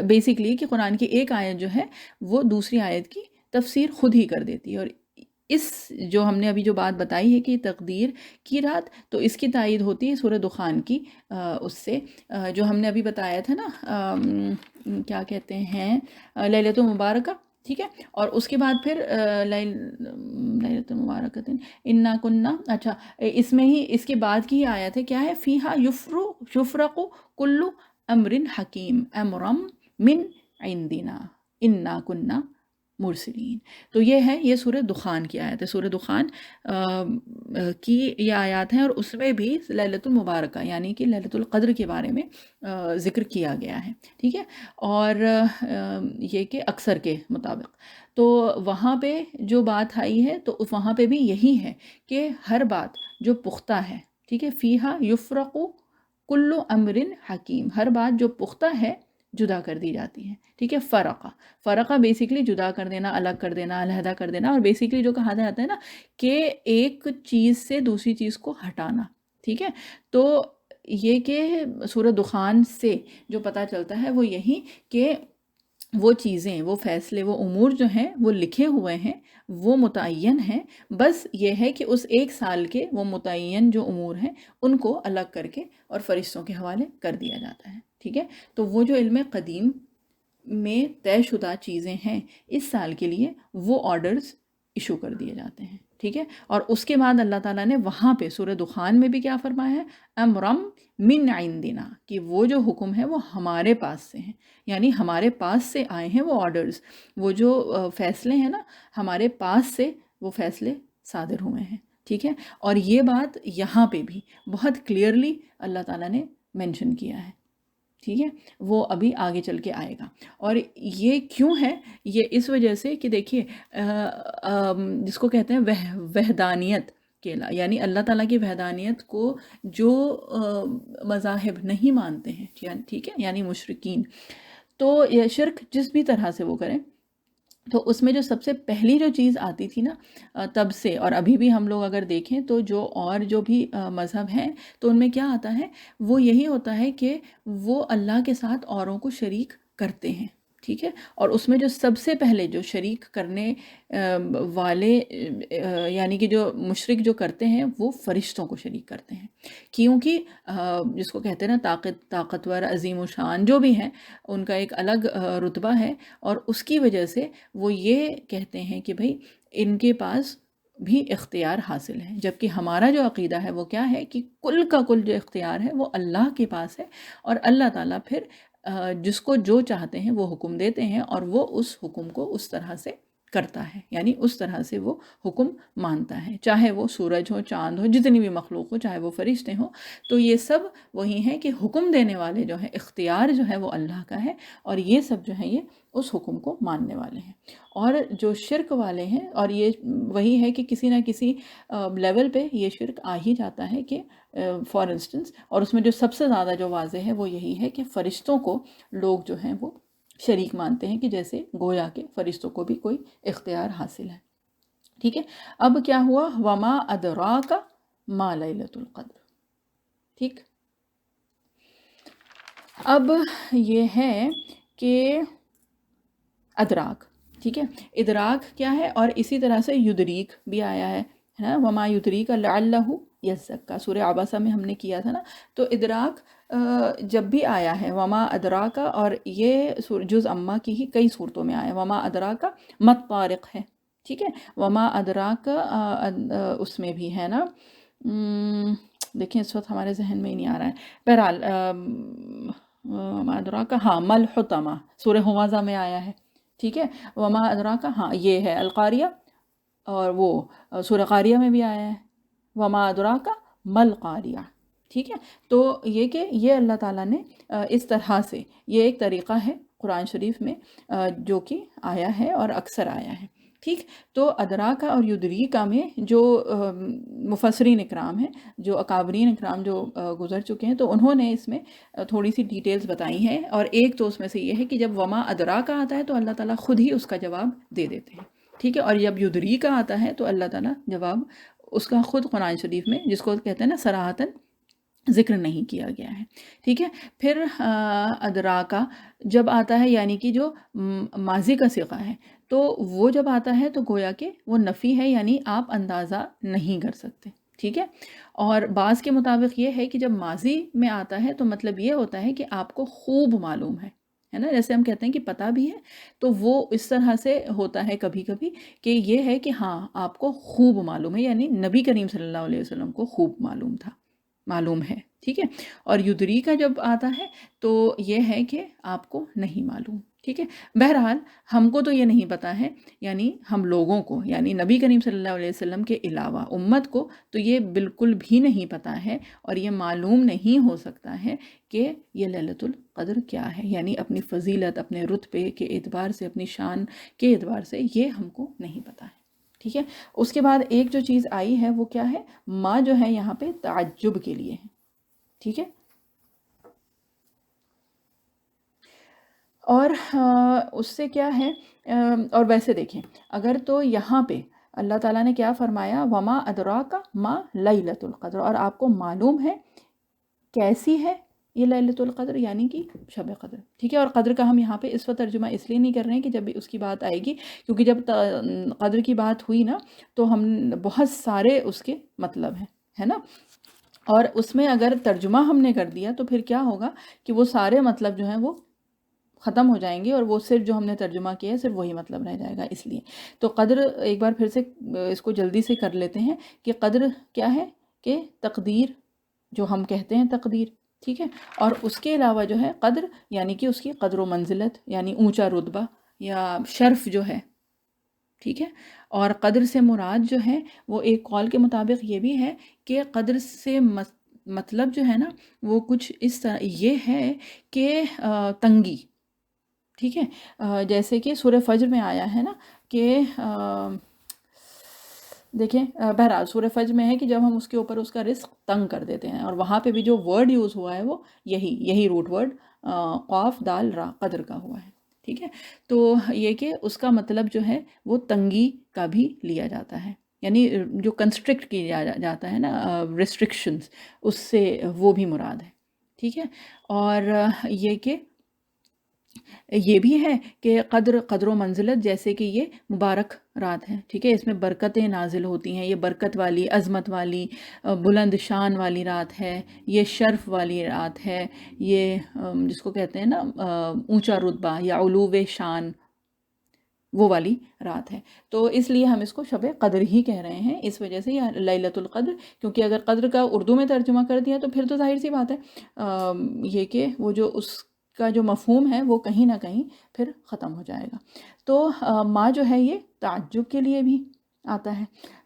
بیسکلی، کہ قرآن کی ایک آیت جو ہے وہ دوسری آیت کی تفسیر خود ہی کر دیتی ہے، اور اس جو ہم نے ابھی جو بات بتائی ہے کہ تقدیر کی رات، تو اس کی تائید ہوتی ہے سورہ دخان کی اس سے جو ہم نے ابھی بتایا تھا نا، کیا کہتے ہیں، لیلۃ مبارکہ، ٹھیک ہے۔ اور اس کے بعد پھر لیلۃ مبارکۃ انا کننا، اچھا اس میں ہی اس کے بعد کی ہی آیت ہے، کیا ہے، فیہا یفرق کل امر حکیم امرم من عندنا انا کننا مرسلین۔ تو یہ ہے، یہ سورہ دخان کی آیت ہے، سورہ دخان کی یہ آیات ہیں، اور اس میں بھی لیلۃ المبارکہ یعنی کہ لیلۃ القدر کے بارے میں ذکر کیا گیا ہے، ٹھیک ہے۔ اور یہ کہ اکثر کے مطابق تو وہاں پہ جو بات آئی ہے تو وہاں پہ بھی یہی ہے کہ ہر بات جو پختہ ہے، ٹھیک ہے، فیہا یفرق کل امر حکیم، ہر بات جو پختہ ہے جدا کر دی جاتی ہے، ٹھیک ہے۔ فرقہ بیسکلی جدا کر دینا، الگ کر دینا، علیحدہ کر دینا، اور بیسکلی جو کہا جاتا ہے نا کہ ایک چیز سے دوسری چیز کو ہٹانا، ٹھیک ہے۔ تو یہ کہ سورہ دخان سے جو پتہ چلتا ہے وہ یہی کہ وہ چیزیں، وہ فیصلے، وہ امور جو ہیں وہ لکھے ہوئے ہیں، وہ متعین ہیں، بس یہ ہے کہ اس ایک سال کے وہ متعین جو امور ہیں ان کو الگ کر کے اور فرشتوں کے حوالے کر دیا جاتا ہے، ٹھیک ہے۔ تو وہ جو علم قدیم میں طے شدہ چیزیں ہیں اس سال کے لیے، وہ آرڈرز ایشو کر دیے جاتے ہیں، ٹھیک ہے۔ اور اس کے بعد اللہ تعالیٰ نے وہاں پہ سورہ دخان میں بھی کیا فرمایا ہے، امرم من عندنا، کہ وہ جو حکم ہے وہ ہمارے پاس سے ہیں، یعنی ہمارے پاس سے آئے ہیں وہ آرڈرز، وہ جو فیصلے ہیں نا، ہمارے پاس سے وہ فیصلے صادر ہوئے ہیں، ٹھیک ہے۔ اور یہ بات یہاں پہ بھی بہت کلیئرلی اللہ تعالیٰ نے مینشن کیا ہے، ٹھیک ہے۔ وہ ابھی آگے چل کے آئے گا، اور یہ کیوں ہے، یہ اس وجہ سے کہ دیکھیے جس کو کہتے ہیں وحدانیت کے یعنی اللہ تعالیٰ کی وحدانیت کو جو مذاہب نہیں مانتے ہیں، ٹھیک ہے، یعنی مشرکین، تو یہ شرک جس بھی طرح سے وہ کریں، تو اس میں جو سب سے پہلی جو چیز آتی تھی نا تب سے، اور ابھی بھی ہم لوگ اگر دیکھیں تو جو بھی مذہب ہیں تو ان میں کیا آتا ہے، وہ یہی ہوتا ہے کہ وہ اللہ کے ساتھ اوروں کو شریک کرتے ہیں، ٹھیک ہے۔ اور اس میں جو سب سے پہلے جو شریک کرنے والے یعنی کہ جو مشرک جو کرتے ہیں وہ فرشتوں کو شریک کرتے ہیں، کیونکہ جس کو کہتے ہیں نا طاقتور، عظیم و شان جو بھی ہیں، ان کا ایک الگ رتبہ ہے، اور اس کی وجہ سے وہ یہ کہتے ہیں کہ بھئی ان کے پاس بھی اختیار حاصل ہے، جبکہ ہمارا جو عقیدہ ہے وہ کیا ہے کہ کل کا کل جو اختیار ہے وہ اللہ کے پاس ہے، اور اللہ تعالیٰ پھر جس کو جو چاہتے ہیں وہ حکم دیتے ہیں، اور وہ اس حکم کو اس طرح سے کرتا ہے، یعنی اس طرح سے وہ حکم مانتا ہے، چاہے وہ سورج ہو، چاند ہو، جتنی بھی مخلوق ہو، چاہے وہ فرشتے ہوں، تو یہ سب وہی ہیں کہ حکم دینے والے جو ہیں، اختیار جو ہے وہ اللہ کا ہے، اور یہ سب جو ہیں یہ اس حکم کو ماننے والے ہیں۔ اور جو شرک والے ہیں، اور یہ وہی ہے کہ کسی نہ کسی لیول پہ یہ شرک آ ہی جاتا ہے، کہ فار انسٹنس، اور اس میں جو سب سے زیادہ جو واضح ہے وہ یہی ہے کہ فرشتوں کو لوگ جو ہیں وہ شریک مانتے ہیں، کہ جیسے گویا کہ فرشتوں کو بھی کوئی اختیار حاصل ہے، ٹھیک ہے۔ اب کیا ہوا، وما ادراک ما لیلۃ القدر، ٹھیک۔ اب یہ ہے کہ ادراک، ٹھیک ہے، ادراک کیا ہے، اور اسی طرح سے یدریک بھی آیا ہے نا، وما یدریک لعلہ یزکا، سورہ عبسہ میں ہم نے کیا تھا نا۔ تو ادراک جب بھی آیا ہے وما ادراک، اور یہ جز اما کی ہی کئی صورتوں میں آیا ہے، وما ادراک مت طارق ہے، ٹھیک ہے، وما ادراک اس میں بھی ہے نا، دیکھیں اس وقت ہمارے ذہن میں ہی نہیں آ رہا ہے. بہرحال وما ادراک، ہاں مل حطمہ سورہ ہمزہ میں آیا ہے. ٹھیک ہے، وما ادراک، ہاں یہ ہے القاریہ، اور وہ سورہ قاریہ میں بھی آیا ہے وما ادراک مل قاریہ. ٹھیک ہے، تو یہ کہ یہ اللہ تعالیٰ نے اس طرح سے، یہ ایک طریقہ ہے قرآن شریف میں جو کہ آیا ہے اور اکثر آیا ہے. ٹھیک، تو ادراکا اور یدریکا میں جو مفسرین اکرام ہیں، جو اکابرین اکرام جو گزر چکے ہیں، تو انہوں نے اس میں تھوڑی سی ڈیٹیلز بتائی ہیں، اور ایک تو اس میں سے یہ ہے کہ جب وما ادراکا آتا ہے تو اللہ تعالیٰ خود ہی اس کا جواب دے دیتے ہیں. ٹھیک ہے، اور جب یدریکا آتا ہے تو اللہ تعالیٰ جواب اس کا خود قرآن شریف میں، جس کو کہتے ہیں نا صراحتاً، ذکر نہیں کیا گیا ہے. ٹھیک ہے، پھر ادراکا جب آتا ہے یعنی کہ جو ماضی کا صیغہ ہے، تو وہ جب آتا ہے تو گویا کہ وہ نفی ہے، یعنی آپ اندازہ نہیں کر سکتے. ٹھیک ہے، اور بعض کے مطابق یہ ہے کہ جب ماضی میں آتا ہے تو مطلب یہ ہوتا ہے کہ آپ کو خوب معلوم ہے نا، جیسے ہم کہتے ہیں کہ پتہ بھی ہے، تو وہ اس طرح سے ہوتا ہے کبھی کبھی کہ یہ ہے کہ ہاں آپ کو خوب معلوم ہے، یعنی نبی کریم صلی اللہ علیہ وسلم کو خوب معلوم ہے. ٹھیک ہے، اور یدری کا جب آتا ہے تو یہ ہے کہ آپ کو نہیں معلوم. ٹھیک ہے، بہرحال ہم کو تو یہ نہیں پتا ہے، یعنی ہم لوگوں کو، یعنی نبی کریم صلی اللہ علیہ وسلم کے علاوہ امت کو تو یہ بالکل بھی نہیں پتا ہے، اور یہ معلوم نہیں ہو سکتا ہے کہ یہ لیلۃ القدر کیا ہے. یعنی اپنی فضیلت، اپنے رتبے کے اعتبار سے، اپنی شان کے اعتبار سے یہ ہم کو نہیں پتا ہے. ٹھیک ہے، اس کے بعد ایک جو چیز آئی ہے وہ کیا ہے، ما جو ہے یہاں پہ تعجب کے لیے ہے. ٹھیک ہے، اور اس سے کیا ہے، اور ویسے دیکھیں اگر تو یہاں پہ اللہ تعالیٰ نے کیا فرمایا، وما ادراک ما لیلۃ القدر، اور آپ کو معلوم ہے کیسی ہے یہ لیلۃ القدر، یعنی کہ شب قدر. ٹھیک ہے، اور قدر کا ہم یہاں پہ اس وقت ترجمہ اس لیے نہیں کر رہے ہیں کہ جب بھی اس کی بات آئے گی، کیونکہ جب قدر کی بات ہوئی نا تو ہم بہت سارے اس کے مطلب ہیں، ہے نا، اور اس میں اگر ترجمہ ہم نے کر دیا تو پھر کیا ہوگا کہ وہ سارے مطلب جو ہیں وہ ختم ہو جائیں گے، اور وہ صرف جو ہم نے ترجمہ کیا ہے صرف وہی مطلب رہ جائے گا. اس لیے تو قدر ایک بار پھر سے اس کو جلدی سے کر لیتے ہیں کہ قدر کیا ہے، کہ تقدیر، جو ہم کہتے ہیں تقدیر. ٹھیک ہے، اور اس کے علاوہ جو ہے قدر یعنی کہ اس کی قدر و منزلت، یعنی اونچا رتبہ یا شرف جو ہے. ٹھیک ہے، اور قدر سے مراد جو ہے وہ ایک قول کے مطابق یہ بھی ہے کہ قدر سے مطلب جو ہے نا وہ کچھ اس طرح یہ ہے کہ تنگی. ٹھیک ہے، جیسے کہ سورہ فجر میں آیا ہے نا کہ دیکھیں بہرحال سورہ فجر میں ہے کہ جب ہم اس کے اوپر اس کا رزق تنگ کر دیتے ہیں، اور وہاں پہ بھی جو ورڈ یوز ہوا ہے وہ یہی روٹ ورڈ قاف دال را قدر کا ہوا ہے. ٹھیک ہے، تو یہ کہ اس کا مطلب جو ہے وہ تنگی کا بھی لیا جاتا ہے، یعنی جو کنسٹرکٹ کیا جاتا ہے نا، ریسٹرکشنز، اس سے وہ بھی مراد ہے. ٹھیک ہے، اور یہ کہ یہ بھی ہے کہ قدر و منزلت، جیسے کہ یہ مبارک رات ہے. ٹھیک ہے، اس میں برکتیں نازل ہوتی ہیں، یہ برکت والی، عظمت والی، بلند شان والی رات ہے، یہ شرف والی رات ہے، یہ جس کو کہتے ہیں نا اونچا رتبہ یا علو شان، وہ والی رات ہے. تو اس لیے ہم اس کو شب قدر ہی کہہ رہے ہیں، اس وجہ سے یا لیلۃ القدر، کیونکہ اگر قدر کا اردو میں ترجمہ کر دیا تو پھر تو ظاہر سی بات ہے یہ کہ وہ جو اس کا جو مفہوم ہے وہ کہیں نہ کہیں پھر ختم ہو جائے گا. تو ما جو ہے یہ تعجب کے لیے بھی آتا ہے.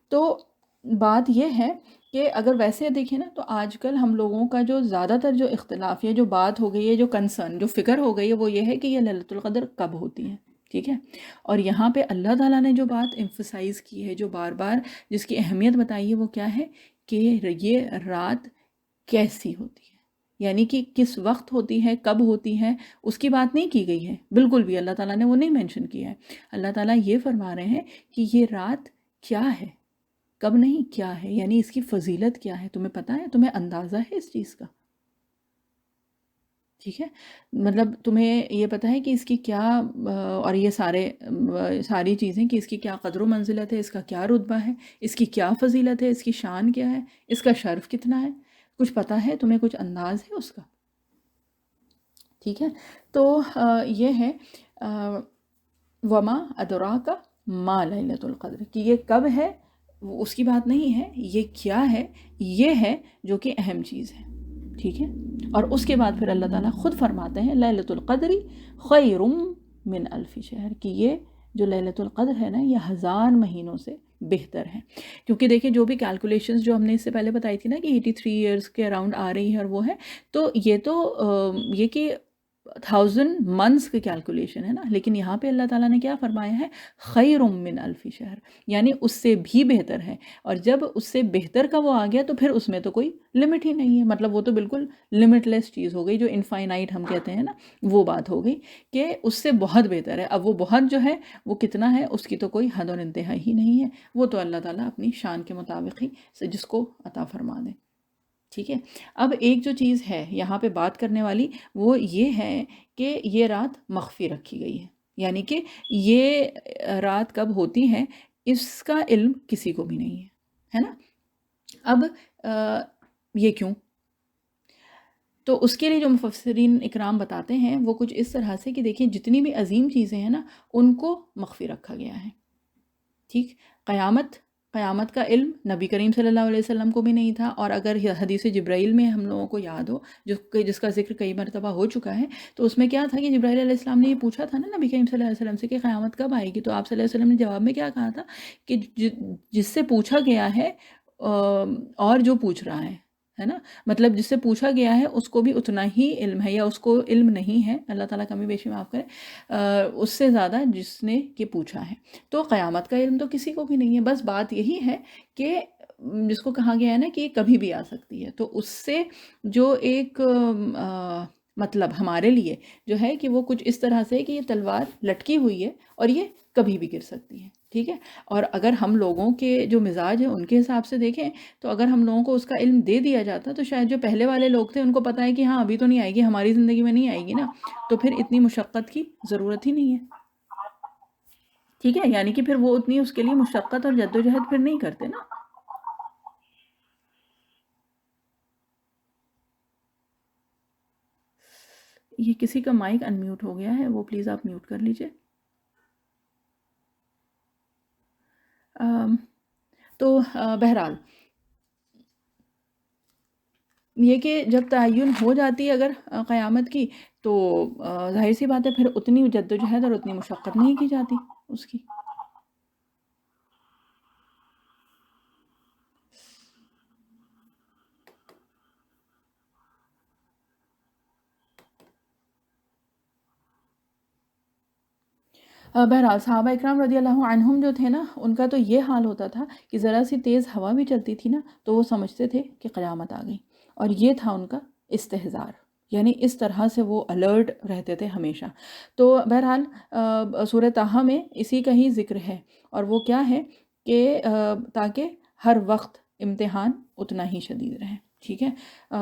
تو بات یہ ہے کہ اگر ویسے دیکھیں نا تو آج کل ہم لوگوں کا جو زیادہ تر جو اختلاف ہے، جو بات ہو گئی ہے، جو کنسرن، جو فکر ہو گئی ہے، وہ یہ ہے کہ یہ لیلۃ القدر کب ہوتی ہے. ٹھیک ہے، اور یہاں پہ اللہ تعالیٰ نے جو بات ایمفسائز کی ہے، جو بار بار جس کی اہمیت بتائی ہے، وہ کیا ہے کہ یہ رات کیسی ہوتی ہے، یعنی کہ کس وقت ہوتی ہے، کب ہوتی ہے، اس کی بات نہیں کی گئی ہے بالکل بھی. اللہ تعالیٰ نے وہ نہیں مینشن کیا ہے. اللہ تعالیٰ یہ فرما رہے ہیں کہ یہ رات کیا ہے، کب نہیں، کیا ہے، یعنی اس کی فضیلت کیا ہے. تمہیں پتہ ہے، تمہیں اندازہ ہے اس چیز کا. ٹھیک ہے، مطلب تمہیں یہ پتہ ہے کہ اس کی کیا اور یہ ساری چیزیں کہ اس کی کیا قدر و منزلت ہے، اس کا کیا رتبہ ہے، اس کی کیا فضیلت ہے، اس کی شان کیا ہے، اس کا شرف کتنا ہے، کچھ پتہ ہے تمہیں، کچھ انداز ہے اس کا. ٹھیک ہے، تو یہ ہے وما ادراک ما لیلۃ القدر، کہ یہ کب ہے، وہ اس کی بات نہیں ہے، یہ کیا ہے، یہ ہے جو کہ اہم چیز ہے، ٹھیک ہے۔ اور اس کے بعد پھر اللہ تعالیٰ خود فرماتے ہیں لیلۃ القدر خیر من الف شہر، کہ یہ جو لیلۃ القدر ہے نا یہ 1000 مہینوں سے بہتر ہے۔ کیونکہ دیکھیں جو بھی کیلکولیشنز جو ہم نے اس سے پہلے بتائی تھی نا کہ 83 ایئرس کے اراؤنڈ آ رہی ہے اور وہ ہے، تو یہ کہ 1000 منتھس کی کیلکولیشن ہے نا، لیکن یہاں پہ اللہ تعالیٰ نے کیا فرمایا ہے، خیر من الف شہر، یعنی اس سے بھی بہتر ہے۔ اور جب اس سے بہتر کا وہ آ گیا تو پھر اس میں تو کوئی لمٹ ہی نہیں ہے، مطلب وہ تو بالکل لمٹ لیس چیز ہو گئی، جو انفائنائٹ ہم کہتے ہیں نا، وہ بات ہو گئی کہ اس سے بہت بہتر ہے۔ اب وہ بہت جو ہے وہ کتنا ہے، اس کی تو کوئی حد و انتہا ہی نہیں ہے، وہ تو اللہ تعالیٰ اپنی شان کے مطابق ہی سے جس کو عطا فرما دے، ٹھیک ہے۔ اب ایک جو چیز ہے یہاں پہ بات کرنے والی وہ یہ ہے کہ یہ رات مخفی رکھی گئی ہے، یعنی کہ یہ رات کب ہوتی ہے اس کا علم کسی کو بھی نہیں ہے نا۔ اب یہ کیوں؟ تو اس کے لیے جو مفسرین اکرام بتاتے ہیں وہ کچھ اس طرح سے کہ دیکھیں جتنی بھی عظیم چیزیں ہیں نا ان کو مخفی رکھا گیا ہے، ٹھیک۔ قیامت کا علم نبی کریم صلی اللہ علیہ وسلم کو بھی نہیں تھا، اور اگر حدیث جبرائیل میں ہم لوگوں کو یاد ہو جس کا ذکر کئی مرتبہ ہو چکا ہے، تو اس میں کیا تھا کہ جبرائیل علیہ السلام نے یہ پوچھا تھا نا نبی کریم صلی اللہ علیہ وسلم سے کہ قیامت کب آئے گی، تو آپ صلی اللہ علیہ وسلم نے جواب میں کیا کہا تھا کہ جس سے پوچھا گیا ہے اور جو پوچھ رہا ہے نا، مطلب جس سے پوچھا گیا ہے اس کو بھی اتنا ہی علم ہے، یا اس کو علم نہیں ہے، اللہ تعالیٰ کمی بیشی معاف کرے، اس سے زیادہ جس نے یہ پوچھا ہے۔ تو قیامت کا علم تو کسی کو بھی نہیں ہے، بس بات یہی ہے کہ جس کو کہا گیا ہے نا کہ یہ کبھی بھی آ سکتی ہے، تو اس سے جو ایک مطلب ہمارے لیے جو ہے کہ وہ کچھ اس طرح سے کہ یہ تلوار لٹکی ہوئی ہے اور یہ کبھی بھی گر سکتی ہے، ٹھیک ہے۔ اور اگر ہم لوگوں کے جو مزاج ہیں ان کے حساب سے دیکھیں تو اگر ہم لوگوں کو اس کا علم دے دیا جاتا تو شاید جو پہلے والے لوگ تھے ان کو پتہ ہے کہ ہاں ابھی تو نہیں آئے گی، ہماری زندگی میں نہیں آئے گی نا، تو پھر اتنی مشقت کی ضرورت ہی نہیں ہے، ٹھیک ہے۔ یعنی کہ پھر وہ اتنی اس کے لیے مشقت اور جدوجہد پھر نہیں کرتے نا۔ یہ کسی کا مائک ان میوٹ ہو گیا ہے، وہ پلیز آپ میوٹ کر لیجئے۔ تو بہرحال یہ کہ جب تعین ہو جاتی ہے اگر قیامت کی تو ظاہر سی بات ہے پھر اتنی جدوجہد اور اتنی مشقت نہیں کی جاتی اس کی۔ بہرحال صحابہ اکرام رضی اللہ عنہم جو تھے نا ان کا تو یہ حال ہوتا تھا کہ ذرا سی تیز ہوا بھی چلتی تھی نا تو وہ سمجھتے تھے کہ قیامت آ گئی، اور یہ تھا ان کا استحضار، یعنی اس طرح سے وہ الرٹ رہتے تھے ہمیشہ۔ تو بہرحال سورہ طٰہٰ میں اسی کا ہی ذکر ہے، اور وہ کیا ہے کہ تاکہ ہر وقت امتحان اتنا ہی شدید رہے، ٹھیک ہے۔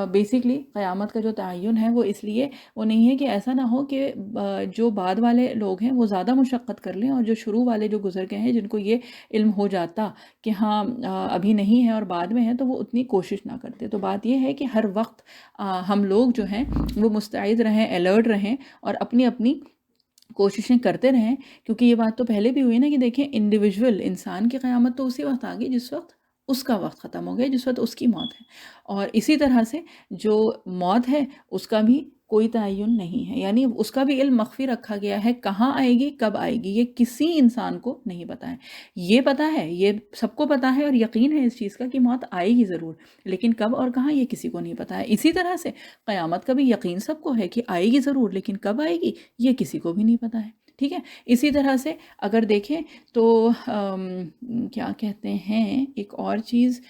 بیسکلی قیامت کا جو تعین ہے وہ اس لیے وہ نہیں ہے کہ ایسا نہ ہو کہ جو بعد والے لوگ ہیں وہ زیادہ مشقت کر لیں، اور جو شروع والے جو گزر گئے ہیں جن کو یہ علم ہو جاتا کہ ہاں ابھی نہیں ہے اور بعد میں ہے تو وہ اتنی کوشش نہ کرتے۔ تو بات یہ ہے کہ ہر وقت ہم لوگ جو ہیں وہ مستعد رہیں، الرٹ رہیں، اور اپنی اپنی کوششیں کرتے رہیں، کیونکہ یہ بات تو پہلے بھی ہوئی نا کہ دیکھیں انڈیویجول انسان کی قیامت تو اسی وقت آ گئی جس وقت اس کا وقت ختم ہو گیا، جس وقت اس کی موت ہے، اور اسی طرح سے جو موت ہے اس کا بھی کوئی تعین نہیں ہے، یعنی اس کا بھی علم مخفی رکھا گیا ہے، کہاں آئے گی کب آئے گی یہ کسی انسان کو نہیں پتا ہے۔ یہ پتا ہے، یہ سب کو پتا ہے اور یقین ہے اس چیز کا کہ موت آئے گی ضرور، لیکن کب اور کہاں یہ کسی کو نہیں پتا ہے۔ اسی طرح سے قیامت کا بھی یقین سب کو ہے کہ آئے گی ضرور، لیکن کب آئے گی یہ کسی کو بھی نہیں پتا ہے، ٹھیک ہے۔ اسی طرح سے اگر دیکھیں تو کیا کہتے ہیں ایک اور چیز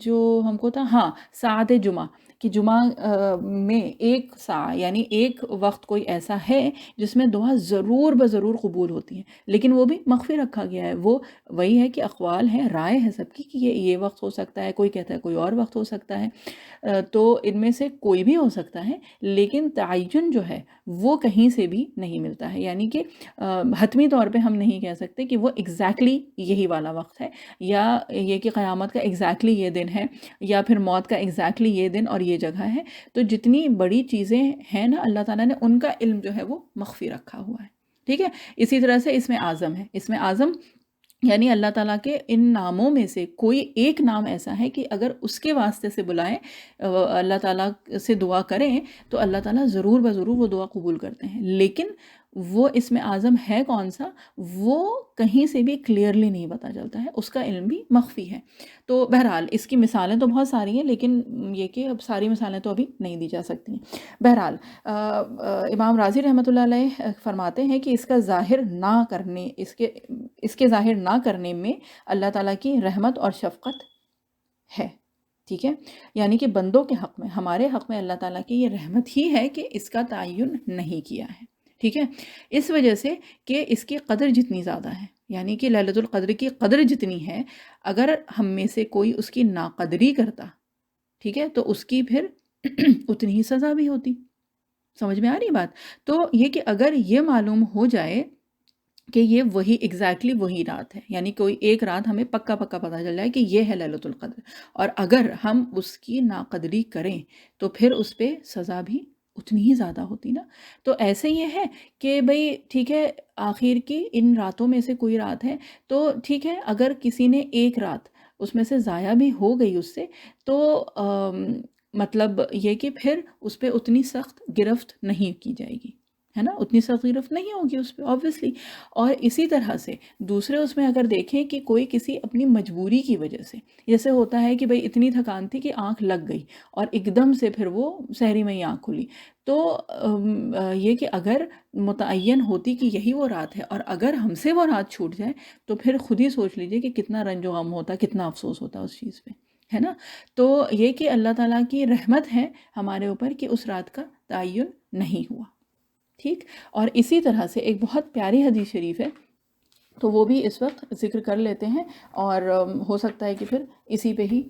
جو ہم کو تھا، ہاں ساعت جمعہ، کہ جمعہ میں ایک ساعت یعنی ایک وقت کوئی ایسا ہے جس میں دعا ضرور بضرور قبول ہوتی ہے، لیکن وہ بھی مخفی رکھا گیا ہے۔ وہ وہی ہے کہ اقوال ہے، رائے ہے سب کی کہ یہ وقت ہو سکتا ہے، کوئی کہتا ہے کوئی اور وقت ہو سکتا ہے، تو ان میں سے کوئی بھی ہو سکتا ہے، لیکن تعین جو ہے وہ کہیں سے بھی نہیں ملتا ہے، یعنی کہ حتمی طور پہ ہم نہیں کہہ سکتے کہ وہ ایگزیکٹلی یہی والا وقت ہے، یا یہ کہ قیامت کا ایگزیکٹلی یہ دن ہے، یا پھر موت کا ایگزیکٹلی یہ دن اور یہ جگہ ہے۔ تو جتنی بڑی چیزیں ہیں نا اللہ تعالیٰ نے ان کا علم جو ہے وہ مخفی رکھا ہوا ہے، ٹھیک ہے۔ اسی طرح سے اسم اعظم ہے، اسم اعظم یعنی اللہ تعالیٰ کے ان ناموں میں سے کوئی ایک نام ایسا ہے کہ اگر اس کے واسطے سے بلائیں، اللہ تعالیٰ سے دعا کریں، تو اللہ تعالیٰ ضرور بضرور وہ دعا قبول کرتے ہیں. لیکن وہ اسم اعظم ہے کون سا، وہ کہیں سے بھی کلیئرلی نہیں پتہ چلتا ہے، اس کا علم بھی مخفی ہے. تو بہرحال اس کی مثالیں تو بہت ساری ہیں، لیکن یہ کہ اب ساری مثالیں تو ابھی نہیں دی جا سکتی ہیں. بہرحال امام راضی رحمۃ اللہ علیہ فرماتے ہیں کہ اس کا ظاہر نہ کرنے، اس کے ظاہر نہ کرنے میں اللہ تعالیٰ کی رحمت اور شفقت ہے. ٹھیک ہے، یعنی کہ بندوں کے حق میں، ہمارے حق میں اللہ تعالیٰ کی یہ رحمت ہی ہے کہ اس کا تعین نہیں کیا ہے. ٹھیک ہے، اس وجہ سے کہ اس کی قدر جتنی زیادہ ہے، یعنی کہ لیلۃ القدر کی قدر جتنی ہے، اگر ہم میں سے کوئی اس کی ناقدری کرتا، ٹھیک ہے، تو اس کی پھر اتنی ہی سزا بھی ہوتی. سمجھ میں آ رہی بات؟ تو یہ کہ اگر یہ معلوم ہو جائے کہ یہ وہی ایگزیکٹلی وہی رات ہے، یعنی کوئی ایک رات ہمیں پکا پتہ چل جائے کہ یہ ہے لیلۃ القدر، اور اگر ہم اس کی ناقدری کریں تو پھر اس پہ سزا بھی اتنی ہی زیادہ ہوتی نا. تو ایسے یہ ہے کہ بھئی ٹھیک ہے، آخر کی ان راتوں میں سے کوئی رات ہے، تو ٹھیک ہے، اگر کسی نے ایک رات اس میں سے ضائع بھی ہو گئی اس سے، تو مطلب یہ کہ پھر اس پہ اتنی سخت گرفت نہیں کی جائے گی، ہے نا، اتنی سخت گرفت نہیں ہوگی اس پہ آبویسلی. اور اسی طرح سے دوسرے اس میں اگر دیکھیں کہ کوئی کسی اپنی مجبوری کی وجہ سے، جیسے ہوتا ہے کہ بھئی اتنی تھکان تھی کہ آنکھ لگ گئی اور ایک دم سے پھر وہ سحری میں ہی آنکھ کھلی، تو یہ کہ اگر متعین ہوتی کہ یہی وہ رات ہے اور اگر ہم سے وہ رات چھوٹ جائے، تو پھر خود ہی سوچ لیجئے کہ کتنا رنج و غم ہوتا، کتنا افسوس ہوتا اس چیز پہ، ہے نا. تو یہ کہ اللہ تعالیٰ کی رحمت ہے ہمارے اوپر کہ اس رات کا تعین نہیں ہوا. ٹھیک، اور اسی طرح سے ایک بہت پیاری حدیث شریف ہے، تو وہ بھی اس وقت ذکر کر لیتے ہیں، اور ہو سکتا ہے کہ پھر اسی پہ ہی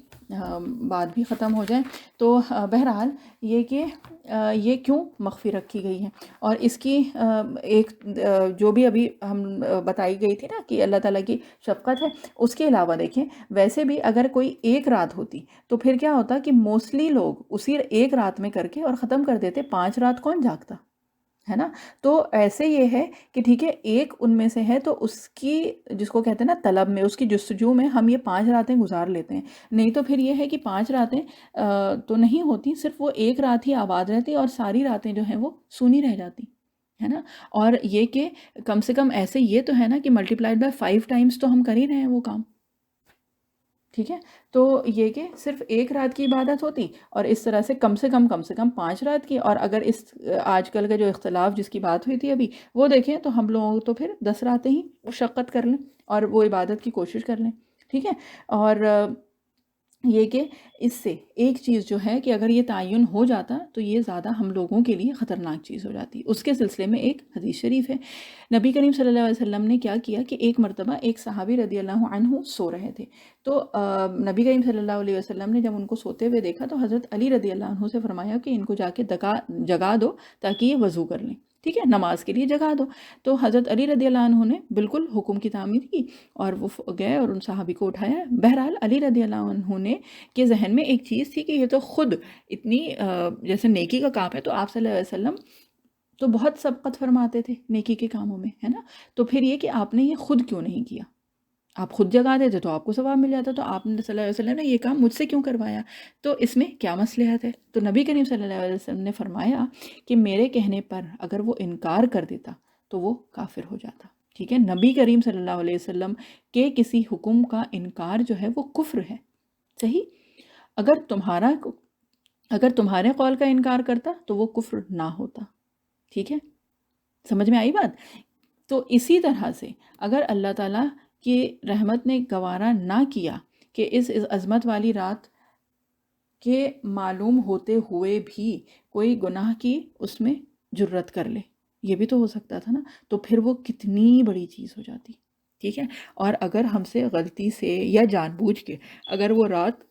بات بھی ختم ہو جائے. تو بہرحال یہ کہ یہ کیوں مخفی رکھی گئی ہے، اور اس کی ایک جو بھی ابھی ہم بتائی گئی تھی نا کہ اللہ تعالیٰ کی شفقت ہے، اس کے علاوہ دیکھیں ویسے بھی اگر کوئی ایک رات ہوتی تو پھر کیا ہوتا کہ موسٹلی لوگ اسی ایک رات میں کر کے اور ختم کر دیتے، 5 رات کون جاگتا، ہے نا. تو ایسے یہ ہے کہ ٹھیک ہے، ایک ان میں سے ہے تو اس کی، جس کو کہتے ہیں نا طلب میں، اس کی جستجو میں ہم یہ 5 راتیں گزار لیتے ہیں. نہیں تو پھر یہ ہے کہ 5 راتیں تو نہیں ہوتی، صرف وہ ایک رات ہی آباد رہتی اور ساری راتیں جو ہیں وہ سونی رہ جاتی، ہے نا. اور یہ کہ کم سے کم ایسے یہ تو ہے نا کہ ملٹیپلائڈ بائی 5 ٹائمز تو ہم کر ہی رہے ہیں وہ کام. ٹھیک ہے، تو یہ کہ صرف ایک رات کی عبادت ہوتی، اور اس طرح سے کم سے کم 5 رات کی. اور اگر اس آج کل کا جو اختلاف جس کی بات ہوئی تھی ابھی، وہ دیکھیں تو ہم لوگ تو پھر 10 راتیں ہی مشقت کر لیں اور وہ عبادت کی کوشش کر لیں. ٹھیک ہے، اور یہ کہ اس سے ایک چیز جو ہے کہ اگر یہ تعین ہو جاتا تو یہ زیادہ ہم لوگوں کے لیے خطرناک چیز ہو جاتی. اس کے سلسلے میں ایک حدیث شریف ہے، نبی کریم صلی اللہ علیہ وسلم نے کیا کیا کہ ایک مرتبہ ایک صحابی رضی اللہ عنہ سو رہے تھے. تو نبی کریم صلی اللہ علیہ وسلم نے جب ان کو سوتے ہوئے دیکھا تو حضرت علی رضی اللہ عنہ سے فرمایا کہ ان کو جا کے جگا دو تاکہ یہ وضو کر لیں. ٹھیک ہے، نماز کے لیے جگا دو. تو حضرت علی رضی اللہ عنہ نے بالکل حکم کی تعمیر کی اور وہ گئے اور ان صحابی کو اٹھایا. بہرحال علی رضی اللہ عنہ نے کے ذہن میں ایک چیز تھی کہ یہ تو خود اتنی جیسے نیکی کا کام ہے، تو آپ صلی اللہ علیہ وسلم تو بہت سبقت فرماتے تھے نیکی کے کاموں میں، ہے نا. تو پھر یہ کہ آپ نے یہ خود کیوں نہیں کیا، آپ خود جگا دیتے تو آپ کو ثواب مل جاتا، تو آپ نے صلی اللہ علیہ وسلم نے یہ کام مجھ سے کیوں کروایا، تو اس میں کیا مصلحت ہے. تو نبی کریم صلی اللہ علیہ وسلم نے فرمایا کہ میرے کہنے پر اگر وہ انکار کر دیتا تو وہ کافر ہو جاتا. ٹھیک ہے، نبی کریم صلی اللہ علیہ وسلم کے کسی حکم کا انکار جو ہے وہ کفر ہے. صحیح، اگر تمہارے قول کا انکار کرتا تو وہ کفر نہ ہوتا. ٹھیک ہے، سمجھ میں آئی بات. تو اسی طرح سے اگر اللہ تعالیٰ کی رحمت نے گوارا نہ کیا کہ اس عظمت والی رات کے معلوم ہوتے ہوئے بھی کوئی گناہ کی اس میں جرت کر لے، یہ بھی تو ہو سکتا تھا نا، تو پھر وہ کتنی بڑی چیز ہو جاتی. ٹھیک ہے، اور اگر ہم سے غلطی سے یا جان بوجھ کے اگر وہ رات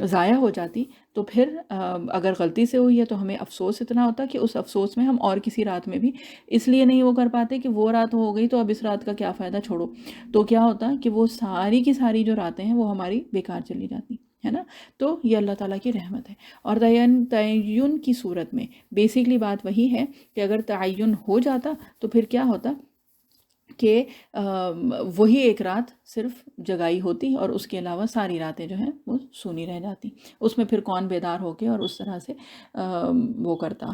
ضائع ہو جاتی تو پھر اگر غلطی سے ہوئی ہے تو ہمیں افسوس اتنا ہوتا کہ اس افسوس میں ہم اور کسی رات میں بھی اس لیے نہیں وہ کر پاتے کہ وہ رات ہو گئی تو اب اس رات کا کیا فائدہ، چھوڑو. تو کیا ہوتا کہ وہ ساری کی ساری جو راتیں ہیں وہ ہماری بیکار چلی جاتی، ہے نا. تو یہ اللہ تعالیٰ کی رحمت ہے. اور تعین کی صورت میں بیسکلی بات وہی ہے کہ اگر تعین ہو جاتا تو پھر کیا ہوتا کہ وہی ایک رات صرف جگائی ہوتی اور اس کے علاوہ ساری راتیں جو ہیں وہ سونی رہ جاتی. اس میں پھر کون بیدار ہو کے اور اس طرح سے وہ کرتا،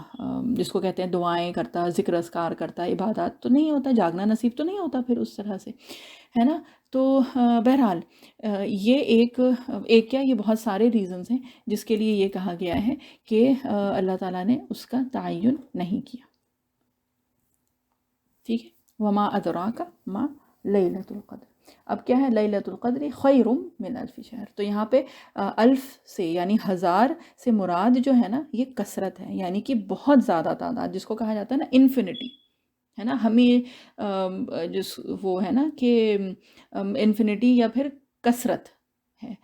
جس کو کہتے ہیں دعائیں کرتا، ذکر اذکار کرتا، عبادات تو نہیں ہوتا، جاگنا نصیب تو نہیں ہوتا پھر اس طرح سے، ہے نا. تو بہرحال یہ ایک کیا، یہ بہت سارے ریزنز ہیں جس کے لیے یہ کہا گیا ہے کہ اللہ تعالیٰ نے اس کا تعین نہیں کیا. ٹھیک ہے. وما ادراک ما لیلۃ القدر. اب کیا ہے لیلۃ القدر؟ خیر من الف شہر. تو یہاں پہ الف سے یعنی ہزار سے مراد جو ہے نا یہ کثرت ہے، یعنی کہ بہت زیادہ تعداد، جس کو کہا جاتا ہے نا انفینٹی، ہے نا. ہمیں جس وہ ہے نا کہ انفینٹی یا پھر کثرت ہے.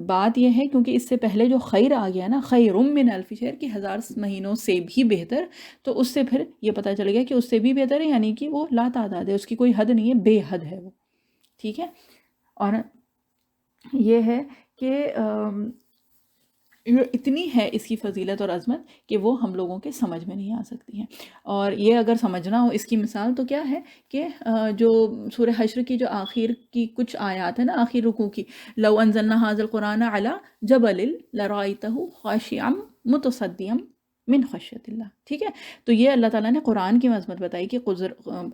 بات یہ ہے کیونکہ اس سے پہلے جو خیر آ گیا نا، خیر من الف شہر، کی 1000 مہینوں سے بھی بہتر، تو اس سے پھر یہ پتہ چل گیا کہ اس سے بھی بہتر ہے، یعنی کہ وہ لا تعداد ہے، اس کی کوئی حد نہیں ہے، بے حد ہے وہ. ٹھیک ہے. اور یہ ہے کہ یہ اتنی ہے اس کی فضیلت اور عظمت کہ وہ ہم لوگوں کے سمجھ میں نہیں آ سکتی ہیں. اور یہ اگر سمجھنا ہو اس کی مثال تو کیا ہے کہ جو سورہ حشر کی جو آخر کی کچھ آیات ہیں نا، آخر رکوع کی، لو انزلنا ھذا القرآن علی جبل لرأیتہ خاشعا متصدعا من خشیت اللہ. ٹھیک ہے. تو یہ اللہ تعالیٰ نے قرآن کی عظمت بتائی کہ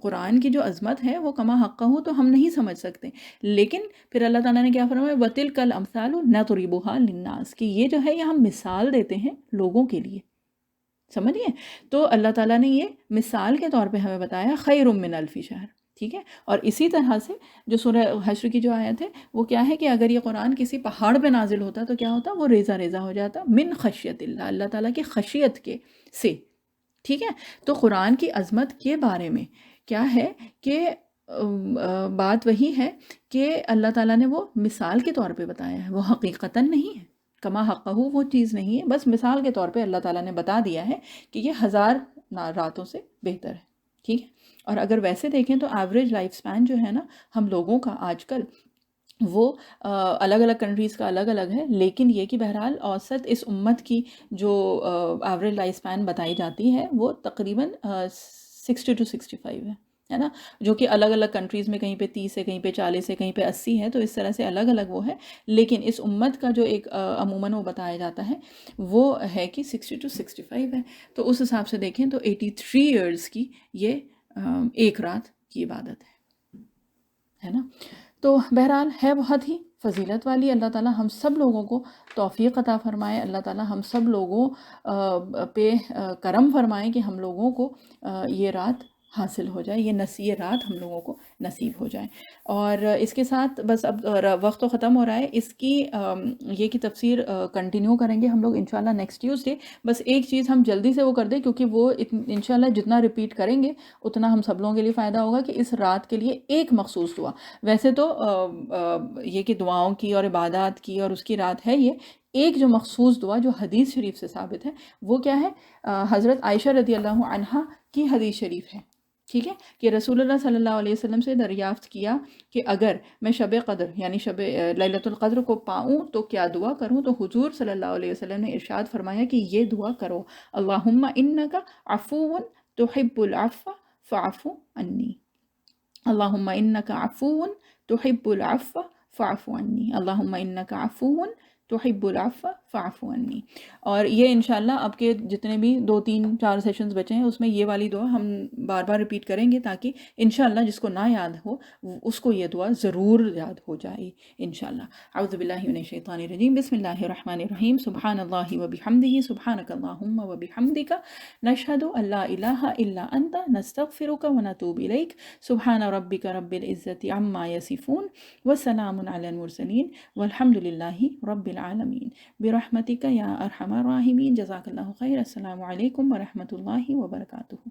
قرآن کی جو عظمت ہے وہ کما حقہ ہو تو ہم نہیں سمجھ سکتے، لیکن پھر اللہ تعالیٰ نے کیا فرمایا، وَتِلْكَ الْأَمْثَالُ نَضْرِبُهَا لِلنَّاسِ، کہ یہ جو ہے یہ ہم مثال دیتے ہیں لوگوں کے لیے. سمجھیے. تو اللہ تعالیٰ نے یہ مثال کے طور پہ ہمیں بتایا خیر من الف شہر. ٹھیک ہے. اور اسی طرح سے جو سورہ حشر کی جو آیت ہے وہ کیا ہے کہ اگر یہ قرآن کسی پہاڑ پہ نازل ہوتا تو کیا ہوتا، وہ ریزہ ریزہ ہو جاتا من خشیت اللہ، اللہ تعالیٰ کی خشیت کے سے. ٹھیک ہے. تو قرآن کی عظمت کے بارے میں کیا ہے کہ بات وہی ہے کہ اللہ تعالیٰ نے وہ مثال کے طور پہ بتایا ہے، وہ حقیقتاً نہیں ہے، کما حقہ وہ چیز نہیں ہے، بس مثال کے طور پہ اللہ تعالیٰ نے بتا دیا ہے کہ یہ 1000 راتوں سے بہتر ہے. ٹھیک ہے. اور اگر ویسے دیکھیں تو ایوریج لائف سپین جو ہے نا ہم لوگوں کا آج کل، وہ الگ الگ کنٹریز کا الگ الگ ہے، لیکن یہ کہ بہرحال اوسط اس امت کی جو ایوریج لائف سپین بتائی جاتی ہے وہ تقریباً 60 to 65 ہے نا، جو کہ الگ الگ کنٹریز میں کہیں پہ 30 ہے، کہیں پہ 40 ہے، کہیں پہ 80 ہے، تو اس طرح سے الگ الگ وہ ہے. لیکن اس امت کا جو ایک عموماً وہ بتایا جاتا ہے وہ ہے کہ 60 to 65 ہے. تو اس حساب سے دیکھیں تو 83 ایئرز کی یہ ایک رات کی عبادت ہے نا. تو بہرحال ہے بہت ہی فضیلت والی. اللہ تعالیٰ ہم سب لوگوں کو توفیق عطا فرمائے، اللہ تعالیٰ ہم سب لوگوں پہ کرم فرمائے کہ ہم لوگوں کو یہ رات حاصل ہو جائے، یہ رات ہم لوگوں کو نصیب ہو جائے. اور اس کے ساتھ بس اب وقت تو ختم ہو رہا ہے، اس کی یہ کی تفسیر کنٹینیو کریں گے ہم لوگ انشاءاللہ نیکسٹ ٹیوزڈے. بس ایک چیز ہم جلدی سے وہ کر دیں کیونکہ وہ انشاءاللہ جتنا ریپیٹ کریں گے اتنا ہم سب لوگوں کے لیے فائدہ ہوگا کہ اس رات کے لیے ایک مخصوص دعا. ویسے تو یہ کہ دعاؤں کی اور عبادات کی اور اس کی رات ہے، یہ ایک جو مخصوص دعا جو حدیث شریف سے ثابت ہے وہ کیا ہے، حضرت عائشہ رضی اللہ عنہا کی حدیث شریف ہے. ٹھیک ہے. کہ رسول اللہ صلی اللہ علیہ وسلم سے دریافت کیا کہ اگر میں شب قدر یعنی شب لیلۃ القدر کو پاؤں تو کیا دعا کروں، تو حضور صلی اللہ علیہ وسلم نے ارشاد فرمایا کہ یہ دعا کرو، اللہم انک عفو تحب العفو فاعف عنی. اللہم انک عفو تحب العفو فاعف عنی. اللہم انک عفو تحب العفو فاعف عنی. اور یہ انشاءاللہ اب کے جتنے بھی 2 3 4 سیشنز بچے ہیں اس میں یہ والی دعا ہم بار بار ریپیٹ کریں گے تاکہ انشاءاللہ جس کو نہ یاد ہو اس کو یہ دعا ضرور یاد ہو جائے انشاءاللہ. اعوذ باللہ من الشیطان الرجیم، بسم اللہ الرحمن الرحیم. سبحان اللہ وبحمدہ، سبحانک اللہم وبحمدک، نشہد ان لا الہ الا انت، نستغفرک ونتوب الیک. سبحان ربک رب العزت عما یصفون وسلام علی المرسلین والحمد للہ رب العالمین برحمتک یا ارحم الراحمین. جزاک اللہ خیر. السلام علیکم ورحمۃ اللہ وبرکاتہ.